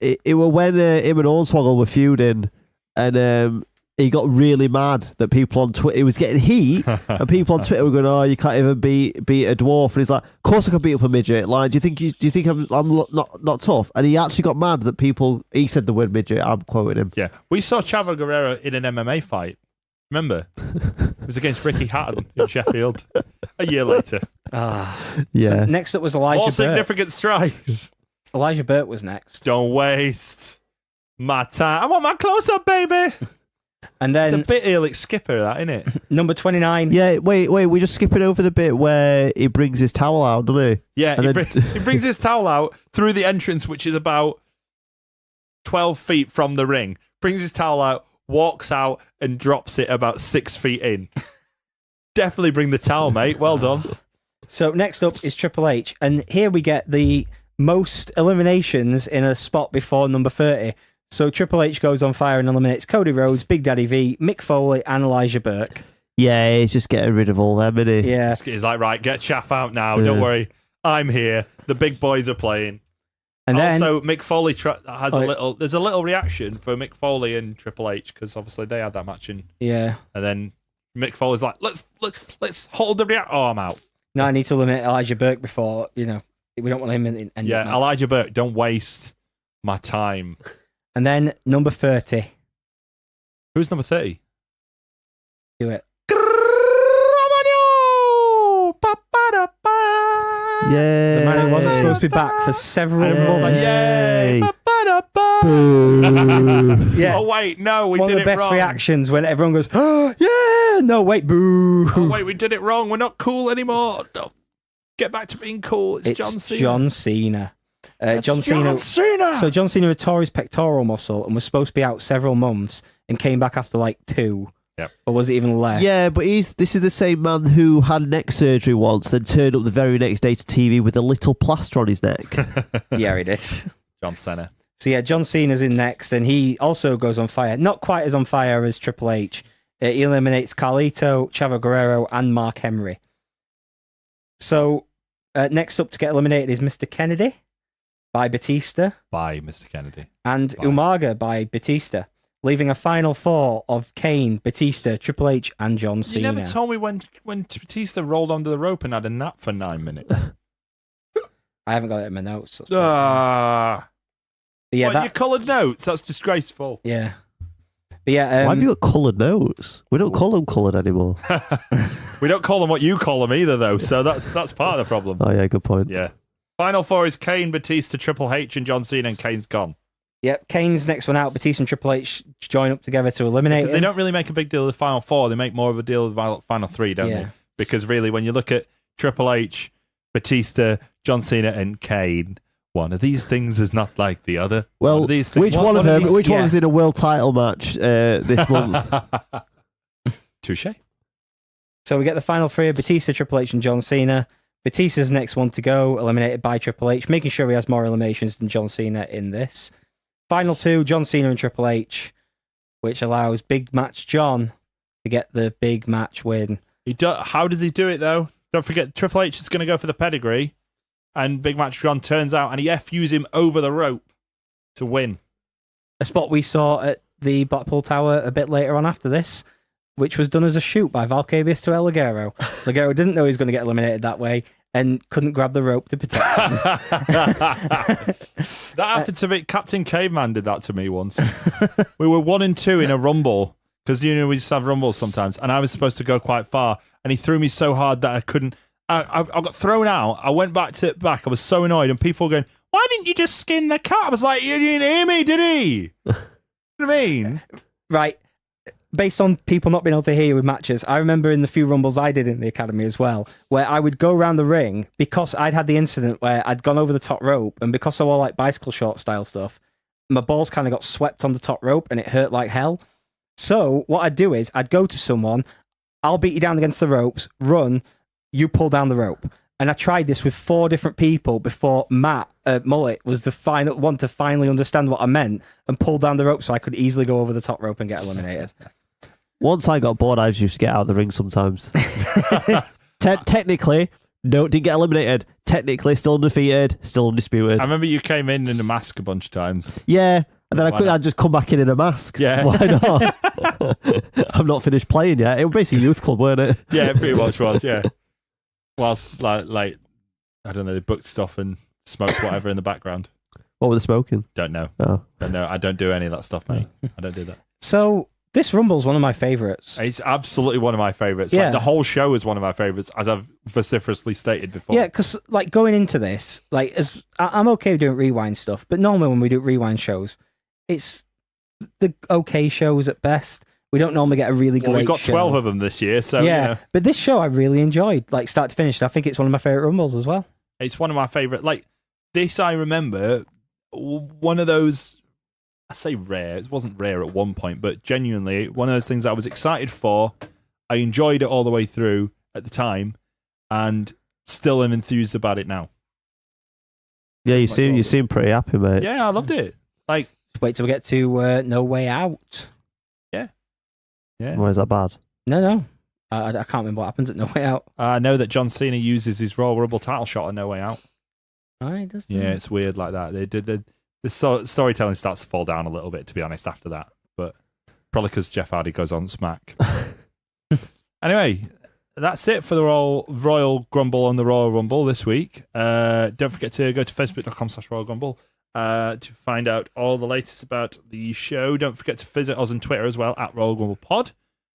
It were when him and Hornswoggle were feuding, and he got really mad that people on Twitter, he was getting heat, and people on Twitter were going, "Oh, you can't even beat a dwarf," and he's like, "Of course I can beat up a midget." Like, do you think I'm not tough? And he actually got mad that he said the word midget. I'm quoting him. Yeah. We saw Chavo Guerrero in an MMA fight. Remember? It was against Ricky Hatton in Sheffield a year later. Yeah. So next up was Elijah All Burke. significant strikes. Elijah Burke was next. Don't waste my time. I want my close-up, baby. And It's a then bit Elix Skipper, that, isn't it? number 29. Yeah, wait, we're just skipping over the bit where he brings his towel out, doesn't he? Yeah, And he brings his towel out through the entrance, which is about 12 feet from the ring. Brings his towel out, walks out, and drops it about 6 feet in. Definitely bring the towel, mate. Well done. So next up is Triple H. And here we get the most eliminations in a spot before number 30. So Triple H goes on fire and eliminates Cody Rhodes, Big Daddy V, Mick Foley, and Elijah Burke. Yeah, he's just getting rid of all them, isn't he? Yeah. He's like, right, get Chaff out now. Don't worry. I'm here. The big boys are playing. And then Also, Mick Foley has there's a little reaction for Mick Foley and Triple H because obviously they had that match and then Mick Foley's like, let's hold the reaction. Oh, I'm out. no, I need to eliminate Elijah Burke before, we don't want him in. Yeah, Elijah Burke, don't waste my time. And then number 30. Who's number 30? Do it. Yeah. The man who wasn't supposed to be back for several months. Yay. Yeah. Oh wait, no, we One did of the it best wrong. reactions when everyone goes, oh, yeah, no, wait, boo. Oh wait, we did it wrong. We're not cool anymore. No. Get back to being cool. It's John Cena. John Cena. John Cena. Cena. So John Cena tore his pectoral muscle and was supposed to be out several months and came back after like 2. Yep. Or was it even less? Yeah, but this is the same man who had neck surgery once, then turned up the very next day to TV with a little plaster on his neck. Yeah, he did. John Cena. So yeah, John Cena's in next, and he also goes on fire. Not quite as on fire as Triple H. He eliminates Carlito, Chavo Guerrero, and Mark Henry. So next up to get eliminated is Mr. Kennedy by Batista Bye, Mr. Kennedy. and Bye. Umaga by Batista, leaving a final 4 of Kane, Batista, Triple H, and John Cena. You never told me when Batista rolled onto the rope and had a nap for 9 minutes. I haven't got it in my notes. Ah. But yeah, What, your coloured notes? That's disgraceful. yeah. But yeah, Why have you got coloured notes? We don't call them coloured anymore. We don't call them what you call them either, though, so that's part of the problem. Oh, yeah, good point. Yeah. Final 4 is Kane, Batista, Triple H, and John Cena, and Kane's gone. Yep, Kane's next one out. Batista and Triple H join up together to eliminate Because him. they don't really make a big deal of the Final 4, they make more of a deal of the Final 3, don't they? Because really, when you look at Triple H, Batista, John Cena, and Kane, one of these things is not like the other. Well, one of these things, which one of them? these- Which one yeah. was in a world title match this month? Touche. So we get the final 3 of Batista, Triple H, and John Cena. Batista's next one to go, eliminated by Triple H, making sure he has more eliminations than John Cena in this. Final 2, John Cena and Triple H, which allows Big Match John to get the big match win. How does he do it, though? Don't forget, Triple H is going to go for the pedigree, and Big Match John turns out, and he FUs him over the rope to win. A spot we saw at the Blackpool Tower a bit later on after this, which was done as a shoot by Valcabius to El Ligero. Ligero didn't know he was going to get eliminated that way and couldn't grab the rope to protect him. That happened to me. Captain Caveman did that to me once. We were 1 and 2 in a rumble. because we used to have rumbles sometimes, and I was supposed to go quite far, and he threw me so hard that I couldn't. I got thrown out. I went back. I was so annoyed, and people were going, "Why didn't you just skin the cat?" I was like, "You didn't hear me, did he?" You know what I mean? Right. Based on people not being able to hear you with matches, I remember in the few rumbles I did in the academy as well, where I would go around the ring because I'd had the incident where I'd gone over the top rope, and because I wore like bicycle short style stuff, my balls kind of got swept on the top rope and it hurt like hell. So what I'd do is I'd go to someone, I'll beat you down against the ropes, run, you pull down the rope. And I tried this with 4 different people before Matt Mullet was the final one to finally understand what I meant and pull down the rope so I could easily go over the top rope and get eliminated. Once I got bored, I just used to get out of the ring sometimes. Technically, no, didn't get eliminated. Technically, still undefeated, still undisputed. I remember you came in a mask a bunch of times. Yeah, and then I'd just come back in a mask. Yeah. Why not? I'm not finished playing yet. It was basically a youth club, weren't it? Yeah, it pretty much was, yeah. Whilst, like I don't know, they booked stuff and smoked whatever in the background. What were they smoking? Don't know. Oh. Don't know. I don't do any of that stuff, mate. I don't do that. So this Rumble's one of my favourites. It's absolutely one of my favourites. Yeah. Like, the whole show is one of my favourites, as I've vociferously stated before. Yeah, because like going into this, like I'm okay with doing rewind stuff, but normally when we do rewind shows, it's the okay shows at best. We don't normally get a really great We've got show. 12 of them this year, so yeah. you know. But this show I really enjoyed, like start to finish. I think it's one of my favourite Rumbles as well. It's one of my favourite. Like, this I remember, one of those, I say rare, it wasn't rare at one point, but genuinely one of those things I was excited for. I enjoyed it all the way through at the time, and still am enthused about it now. Yeah, you seem pretty happy, mate. Yeah, I loved it. Like, Wait till we get to No Way Out. yeah. Why is that bad? No. I can't remember what happens at No Way Out. I know that John Cena uses his Royal Rumble title shot on No Way Out. Oh, he does. Yeah, it's weird like that. They did the storytelling starts to fall down a little bit, to be honest, after that. But probably because Jeff Hardy goes on Smack. Anyway, that's it for the Royal Grumble on the Royal Rumble this week. Don't forget to go to facebook.com/Royal Grumble to find out all the latest about the show. Don't forget to visit us on Twitter as well, at Royal Grumble Pod.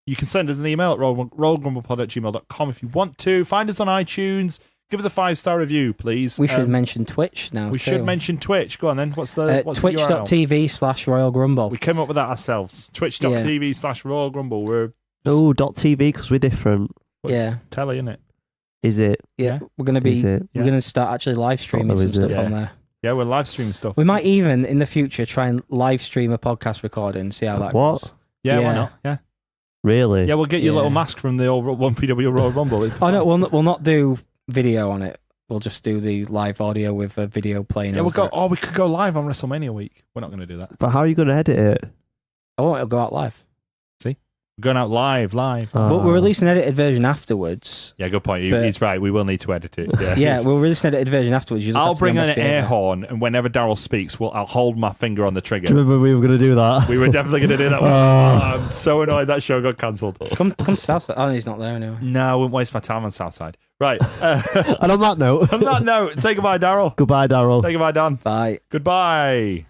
You can send us an email at royalgrumblepod@gmail.com if you want to. Find us on iTunes. Give us a 5-star review, please. We should mention Twitch now. We should mention Twitch. Go on then. What's the URL? Twitch.tv/Royal Grumble. We came up with that ourselves. Twitch.tv/Royal Grumble. We're .tv because we're different. telly, isn't it? Is it? Yeah, we're gonna be. We're gonna start actually live streaming some stuff on there. Yeah, we're live streaming stuff. We might even in the future try and live stream a podcast recording. See how that goes. Yeah, why not? Yeah. Really? Yeah, we'll get your little mask from the old 1PW Royal Rumble. Oh no, we'll not do video on it. We'll just do the live audio with a video playing. Yeah, we could go live on WrestleMania week. We're not going to do that. But how are you going to edit it? I want it to go out live. We're going out live. We'll release an edited version afterwards. Yeah, good point. He's right. We will need to edit it. Yeah, yeah, we'll release an edited version afterwards. I'll bring an air horn, and whenever Daryl speaks, I'll hold my finger on the trigger. Do you remember we were going to do that? We were definitely going to do that. I'm so annoyed that show got cancelled. Come to Southside. Oh, he's not there anyway. No, I wouldn't waste my time on Southside. Right. And on that note, say goodbye, Daryl. Goodbye, Daryl. Say goodbye, Dan. Bye. Goodbye.